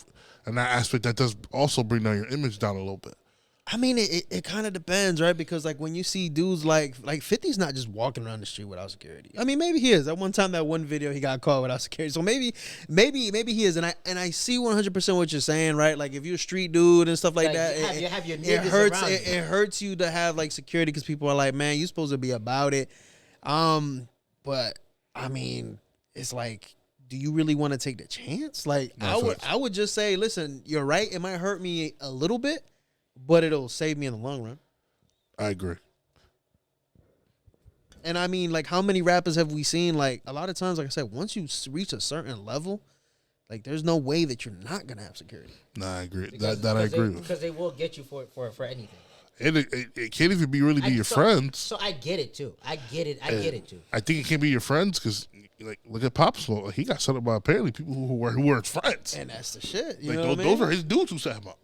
and that aspect that does also bring down your image down a little bit. I mean, it kind of depends, right? Because like when you see dudes like 50's not just walking around the street without security. I mean, maybe he is. At one time, that one video he got caught without security. So maybe he is. And I see 100% what you're saying, right? Like if you're a street dude and stuff like that, you have your it niggas hurts. around It hurts you to have like security because people are like, man, you're supposed to be about it. But I mean, it's like, do you really want to take the chance? Like I would just say, listen, you're right. It might hurt me a little bit, but it'll save me in the long run. I agree. And I mean, like, how many rappers have we seen? Like, a lot of times, like I said, once you reach a certain level, like, there's no way that you're not gonna have security. Nah, I agree. Because, that I agree with. Because they will get you for anything. And it can't even be really your friends. So I get it too. I get it too. I think it can't be your friends because, like, look at Pop Smoke. Like, he got set up by apparently people who were his friends. And that's the shit. You Like, know what I mean? those are his dudes who set him up.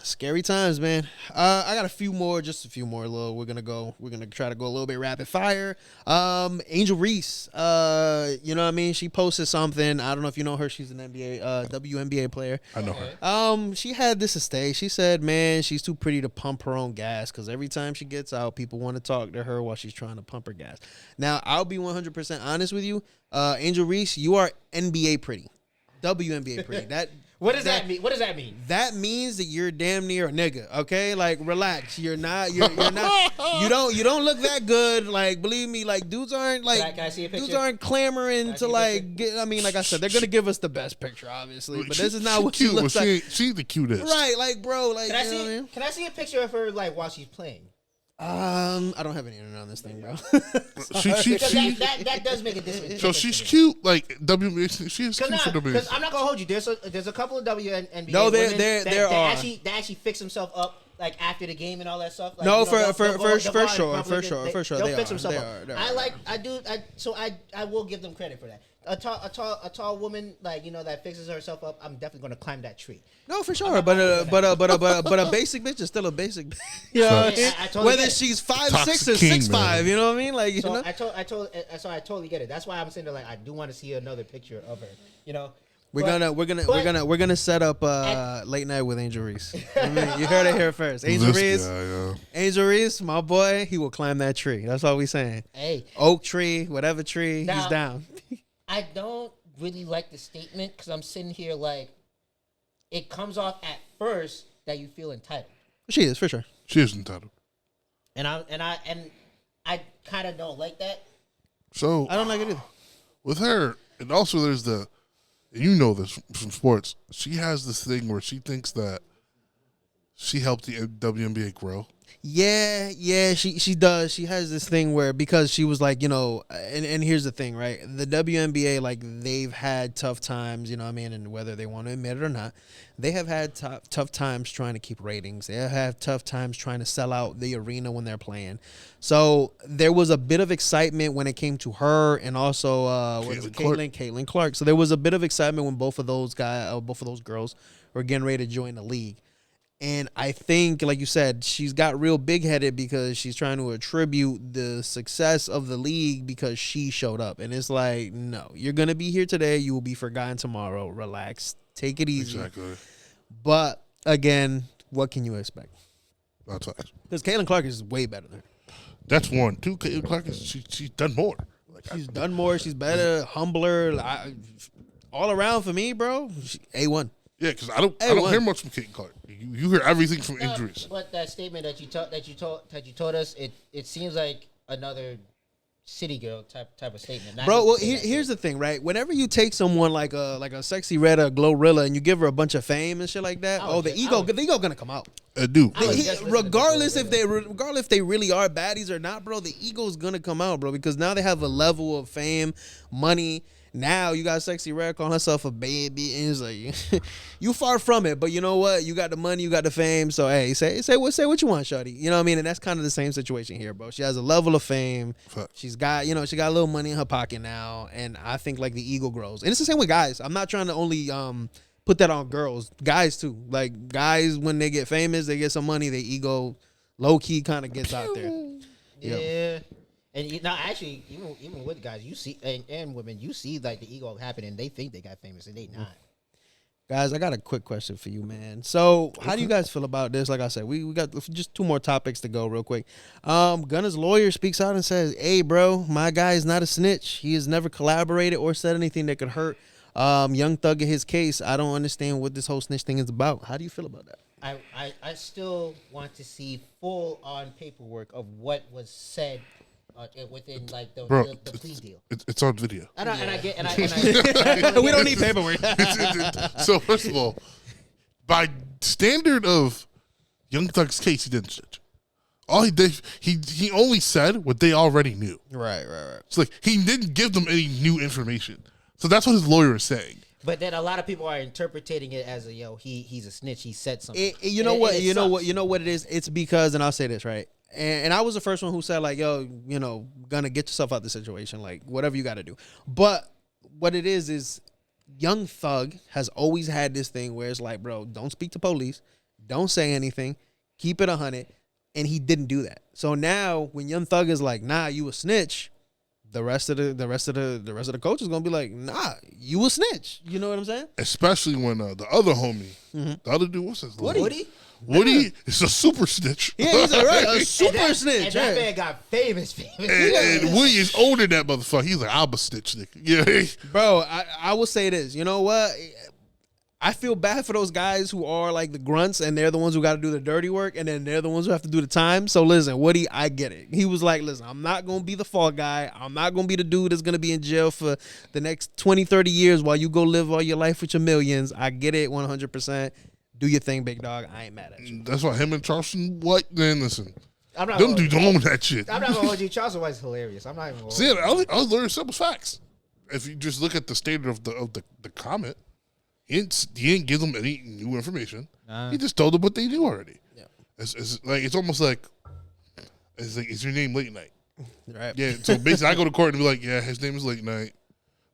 Scary times, man. I got just a few more. We're gonna try to go a little bit rapid fire. Angel Reese, you know what I mean? She posted something. I don't know if you know her. She's an WNBA player. I know her. She had this to say. She said, man, she's too pretty to pump her own gas because every time she gets out, people want to talk to her while she's trying to pump her gas. Now, I'll be 100% honest with you. Angel Reese, you are NBA pretty. WNBA pretty. What does that mean? What does that mean? That means that you're damn near a nigga. Okay, like relax. You're not. You don't look that good. Like believe me, like dudes aren't like. Can I see a picture? Dudes aren't clamoring to like get. I mean, like I said, they're gonna give us the best picture, obviously. But this is not what she looks like. She's the cutest. Right, like bro, like. Can I see a picture of her like while she's playing? I don't have any internet on this thing, bro. That does make a difference. So she's cute, like WNBA. She is cute for WNBA. Because I'm not gonna hold you. There's a couple of WNBA no, women there that are. actually fix themselves up like after the game and all that stuff. Like, no, you know, for sure, for sure. They'll fix themselves up. So I will give them credit for that. A tall woman like that fixes herself up. I'm definitely gonna climb that tree. No, for sure, but a basic bitch is still a basic. You know what I mean? Totally whether she's 5'6" or 6'5", you know what I mean? Like so I totally get it. That's why I'm saying that, like I do want to see another picture of her. You know. We're gonna set up late night with Angel Reese. I mean, you heard it here first. Angel Reese, my boy, he will climb that tree. That's all we saying. Hey, oak tree, whatever tree, he's down. I don't really like the statement because I'm sitting here like it comes off at first that you feel entitled. She is for sure. She is entitled. And I kind of don't like that. So I don't like it either. With her, and also there's you know this from sports. She has this thing where she thinks that she helped the WNBA grow. Yeah, she does. She has this thing where because she was like, and here's the thing, right? The WNBA, like they've had tough times, you know what I mean? And whether they want to admit it or not, they have had tough times trying to keep ratings. They have had tough times trying to sell out the arena when they're playing. So there was a bit of excitement when it came to her and also Caitlin Clark. So there was a bit of excitement when both of those girls were getting ready to join the league. And I think, like you said, she's got real big-headed because she's trying to attribute the success of the league because she showed up. And it's like, no, you're going to be here today. You will be forgotten tomorrow. Relax. Take it easy. Exactly. But, again, what can you expect? That's right. Because Caitlin Clark is way better than her. That's one. Two, Caitlin Clark, she's done more. She's done more. She's better, humbler. All around for me, bro, A1. Yeah, because I don't hear much from Caitlin Clark. You hear everything from injuries. But that statement that you told us, it seems like another city girl type of statement. Bro, well here's the thing, right? Whenever you take someone like a sexy red or Glorilla and you give her a bunch of fame and shit like that, the ego gonna come out. I do. Regardless if they really are baddies or not, bro, the ego's gonna come out, bro, because now they have a level of fame, money. Now you got sexy red calling herself a baby, and it's like you far from it. But you know what? You got the money, you got the fame. So hey, say what you want, shawty. You know what I mean? And that's kind of the same situation here, bro. She has a level of fame. She's got she got a little money in her pocket now, and I think like the ego grows. And it's the same with guys. I'm not trying to only put that on girls, guys too. Like guys, when they get famous, they get some money, their ego low key kind of gets out there. Yeah. And actually, even with guys, you see, and women, you see like the ego happening. They think they got famous, and they not. Guys, I got a quick question for you, man. So, how do you guys feel about this? Like I said, we got just 2 more topics to go real quick. Gunna's lawyer speaks out and says, "Hey, bro, my guy is not a snitch. He has never collaborated or said anything that could hurt Young Thug in his case. I don't understand what this whole snitch thing is about. How do you feel about that?" I still want to see full on paperwork of what was said within like the plea deal. It's on video. And I We don't need paperwork. So first of all, by standard of Young Thug's case, he didn't snitch. All he did, he only said what they already knew. Right. It's like he didn't give them any new information. So that's what his lawyer is saying. But then a lot of people are interpreting it as he's a snitch. He said something. You know what it is? It's because, and I'll say this, right? And I was the first one who said, like, yo, gonna get yourself out the situation, like, whatever you got to do. But what it is Young Thug has always had this thing where it's like, bro, don't speak to police, don't say anything, keep it 100, and he didn't do that. So now when Young Thug is like, nah, you a snitch, the rest of the coach is gonna be like, nah, you a snitch. You know what I'm saying? Especially when the other homie, the other dude, what's his name? Woody is a super snitch. Yeah, he's a super snitch. And that man got famous. And Woody is older than that motherfucker. He's like, I'm a snitch, nigga. Yeah. Bro, I will say this. You know what? I feel bad for those guys who are like the grunts and they're the ones who got to do the dirty work and then they're the ones who have to do the time. So listen, Woody, I get it. He was like, listen, I'm not going to be the fall guy. I'm not going to be the dude that's going to be in jail for the next 20, 30 years while you go live all your life with your millions. I get it 100%. Do your thing, big dog. I ain't mad at you. That's why him and Charleston White, then listen. Them dudes own that shit. I'm not going to hold you. Charleston White's hilarious. I'm not even going to See, I was learning simple facts. If you just look at the standard of the comment, he didn't give them any new information. He just told them what they knew already. Yeah. It's almost like, is your name Late Night? Right. Yeah, so basically I go to court and be like, yeah, his name is Late Night.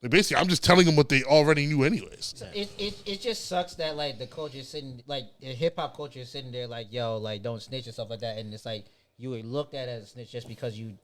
Like basically, I'm just telling them what they already knew anyways. So it just sucks that like the culture is sitting, like the hip hop culture is sitting there like, yo, like don't snitch and stuff like that, and it's like you were looked at as a snitch just because you.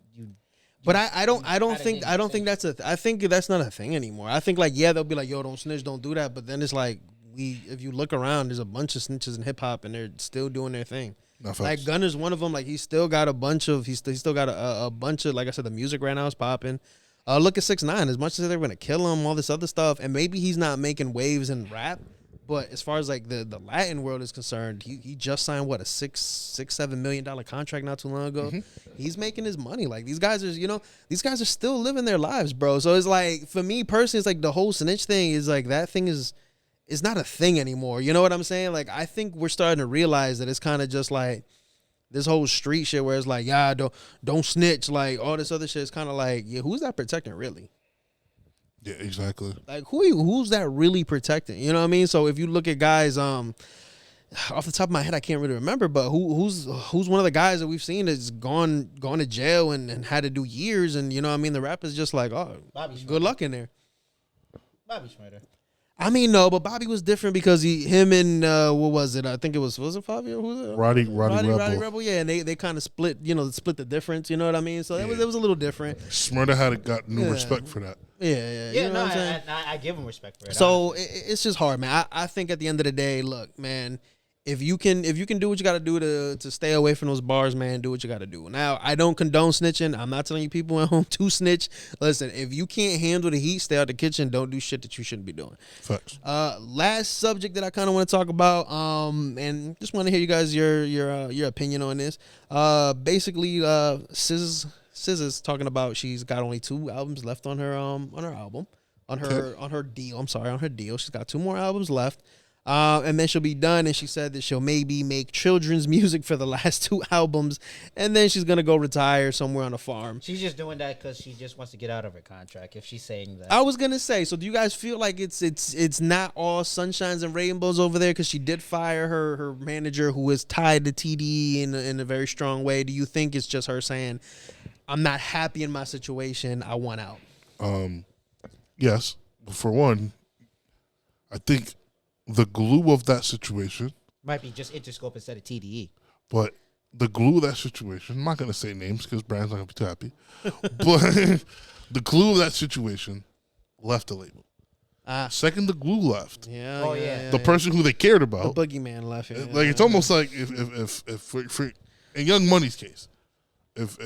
But I don't think that's I think that's not a thing anymore. I think like, yeah, they'll be like, yo, don't snitch, don't do that. But then it's like if you look around, there's a bunch of snitches in hip hop and they're still doing their thing. Like Gunna's one of them. Like he's still got a bunch of a bunch of, like I said, the music right now is popping. Look at 6ix9ine. As much as they're gonna kill him, all this other stuff, and maybe he's not making waves in rap, but as far as like the Latin world is concerned, he just signed what, a $6-7 million contract not too long ago. Mm-hmm. He's making his money. Like these guys are still living their lives, bro. So it's like, for me personally, it's like the whole snitch thing is like, that thing is not a thing anymore. You know what I'm saying? Like I think we're starting to realize that it's kind of just like this whole street shit where it's like, yeah, don't snitch, like all this other shit is kind of like, yeah, who's that protecting really? Yeah, exactly. Like who's that really protecting? You know what I mean? So if you look at guys, off the top of my head, I can't really remember, but who's one of the guys that we've seen that's gone to jail and had to do years, and you know what I mean? The rap is just like, oh, good luck in there. Bobby Schmurder. I mean, no, but Bobby was different because him and what was it? I think was it Fabio? Who was it? Roddy Rebel. Yeah, and they kind of split the difference. You know what I mean? So it was a little different. Smurda got no respect for that. Yeah. You know what I'm saying? I give him respect for it. So it's just hard, man. I think at the end of the day, look, man, if you can do what you got to do to stay away from those bars, man, do what you got to do. Now, I don't condone snitching. I'm not telling you people at home to snitch. Listen, if you can't handle the heat, stay out the kitchen. Don't do shit that you shouldn't be doing. Facts. Last subject that I kind of want to talk about, and just want to hear you guys your opinion on this. Basically, SZA's talking about she's got only 2 albums left on her album, on her deal. She's got 2 more albums left. And then she'll be done, and she said that she'll maybe make children's music for the last 2 albums, and then she's gonna go retire somewhere on a farm. She's just doing that because she just wants to get out of her contract. If she's saying that, I was gonna say. So, do you guys feel like it's not all sunshines and rainbows over there? Because she did fire her manager, who is tied to TDE in a very strong way. Do you think it's just her saying, "I'm not happy in my situation. I want out"? Yes. For one, I think the glue of that situation, Might be just Interscope instead of TDE. but the glue of that situation, I'm not going to say names because Brian's not going to be too happy, but the glue of that situation left the label. Second, the glue left. Yeah. Oh, yeah. The person who they cared The about. boogeyman left. Yeah, Like, it's almost like if for in Young Money's case, if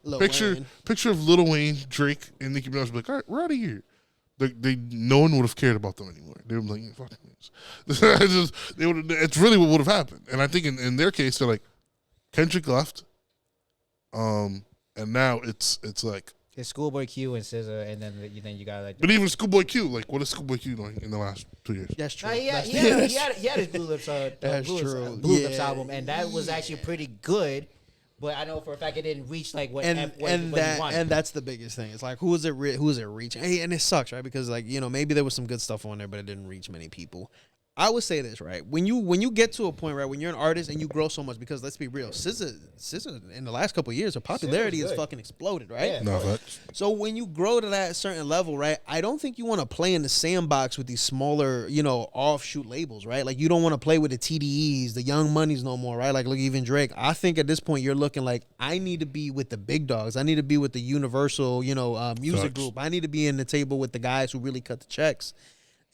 Lil picture Wayne. of Lil Wayne, Drake, and Nicki Minaj be like, all right, we're out of here. No one would have cared about them anymore. They would be like, yeah, fuck this. It's really what would have happened. And I think in their case, they're like, Kendrick left, and now it's like. It's Schoolboy Q and SZA, and then you got like. But even Schoolboy Q, like, what is Schoolboy Q doing in the last 2 years? That's true. He had his Blue Lips, That's true. Blue Lips Yeah. album, and that was actually pretty good. But I know for a fact it didn't reach like what he and wanted. that's the biggest thing. It's like who is it reaching? Hey, and it sucks, right? Because like maybe there was some good stuff on there, but it didn't reach many people. I would say this, right? When you get to a point, right, when you're an artist and you grow so much, because let's be real, SZA in the last couple of years, her popularity has fucking exploded, right? Yeah. No, facts. So when you grow to that certain level, right, I don't think you want to play in the sandbox with these smaller, offshoot labels, right? Like you don't want to play with the TDEs, the Young Moneys no more, right? Like look, even Drake. I think at this point you're looking like I need to be with the big dogs. I need to be with the Universal, music Facts. group. I need to be in the table with the guys who really cut the checks.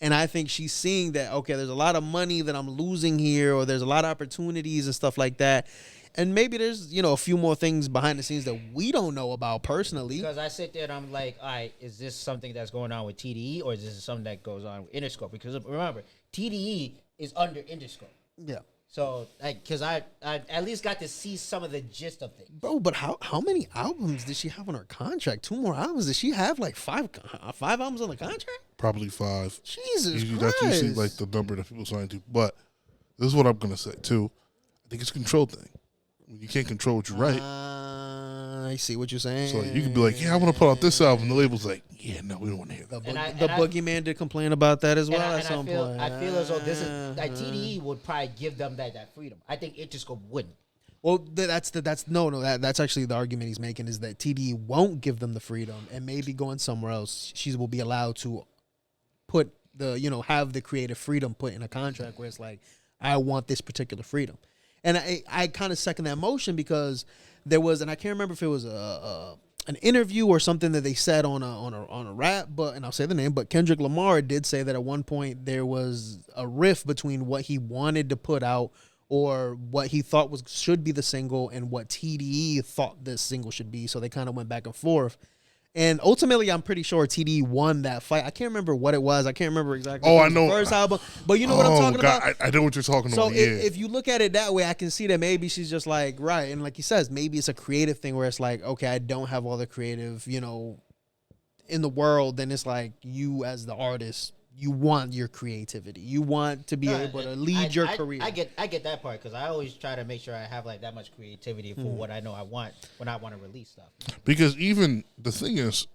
And I think she's seeing that, okay, there's a lot of money that I'm losing here, or there's a lot of opportunities and stuff like that. And maybe there's, a few more things behind the scenes that we don't know about personally. Because I sit there and I'm like, all right, is this something that's going on with TDE, or is this something that goes on with Interscope? Because remember, TDE is under Interscope. Yeah. So, because I at least got to see some of the gist of things. Bro, but how many albums did she have on her contract? 2 more albums? Did she have like five albums on the contract? Probably 5. Jesus Christ. That's usually like the number that people sign to. But this is what I'm gonna say too. I think it's a control thing. You can't control what you write. I see what you're saying. So you can be like, yeah, I want to put out this album. The label's like, yeah, no, we don't want to hear that. The Boogeyman did complain about that as well at some point. I feel as though this is like TDE would probably give them that freedom. I think Interscope wouldn't. Well, that's actually the argument he's making, is that TDE won't give them the freedom, and maybe going somewhere else, she will be allowed to put have the creative freedom put in a contract where it's like, I want this particular freedom. And I kind of second that motion, because there was, and I can't remember if it was an interview or something that they said on a rap, and I'll say the name, but Kendrick Lamar did say that at one point there was a rift between what he wanted to put out, or what he thought should be the single, and what TDE thought this single should be. So they kind of went back and forth. And ultimately, I'm pretty sure TDE won that fight. I can't remember what it was. I can't remember exactly. Oh, I know. The first album. But you know what I'm talking about? I know what you're talking about. So Yeah. if you look at it that way, I can see that maybe she's just like, right. And like he says, maybe it's a creative thing where it's like, okay, I don't have all the creative, in the world. Then it's like, you as the artist, you want your creativity. You want to be able to lead your career. I get that part, because I always try to make sure I have like that much creativity for what I know I want when I want to release stuff. Because even the thing is,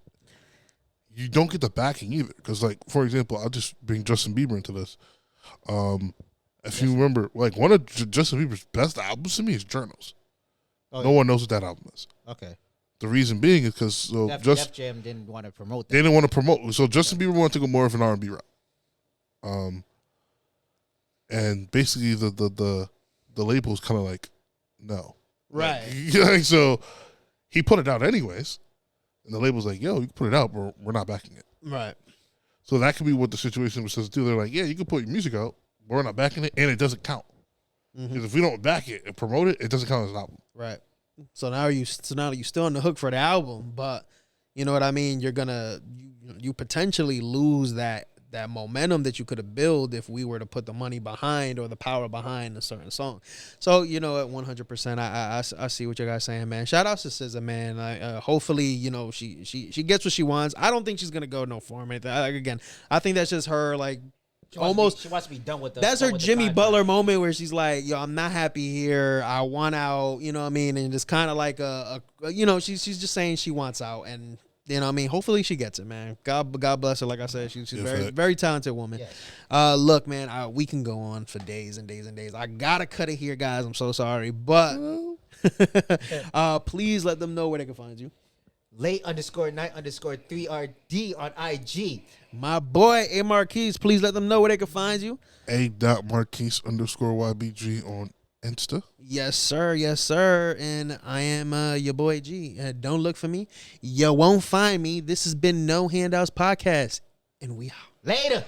you don't get the backing either. Because, like, for example, I'll just bring Justin Bieber into this. If you remember, like, one of Justin Bieber's best albums to me is Journals. Oh, no one knows what that album is. Okay. The reason being is because Def Jam didn't want to promote that. They didn't want to promote. So Justin Bieber wanted to go more of an R&B route. And basically the label's kind of like, no. Right. Like, so he put it out anyways. And the label's like, yo, you can put it out, but we're not backing it. Right. So that could be what the situation was supposed to do. They're like, yeah, you can put your music out, but we're not backing it, and it doesn't count. Because if we don't back it and promote it, it doesn't count as an album. Right. So now you're still on the hook for the album, but you know what I mean? You're gonna you potentially lose that momentum that you could have built if we were to put the money behind or the power behind a certain song. So at 100%, I see what you guys saying, man. Shout out to SZA, man. Hopefully, she gets what she wants. I don't think she's gonna go no form or anything. Again, I think that's just her like. She wants to be done with the. That's her Jimmy Butler moment where she's like, "Yo, I'm not happy here. I want out." You know what I mean? And it's kind of like she's just saying she wants out, and you know what I mean. Hopefully she gets it, man. God bless her. Like I said, she's very talented woman. Yes. Look, man, we can go on for days and days and days. I gotta cut it here, guys. I'm so sorry, but please let them know where they can find you. late_night_3RD on IG. My boy A Marquise, please let them know where they can find you. A.Marquise_YBG on Insta. Yes, sir. Yes, sir. And I am your boy G. Don't look for me. You won't find me. This has been No Handouts Podcast. And we out. Later.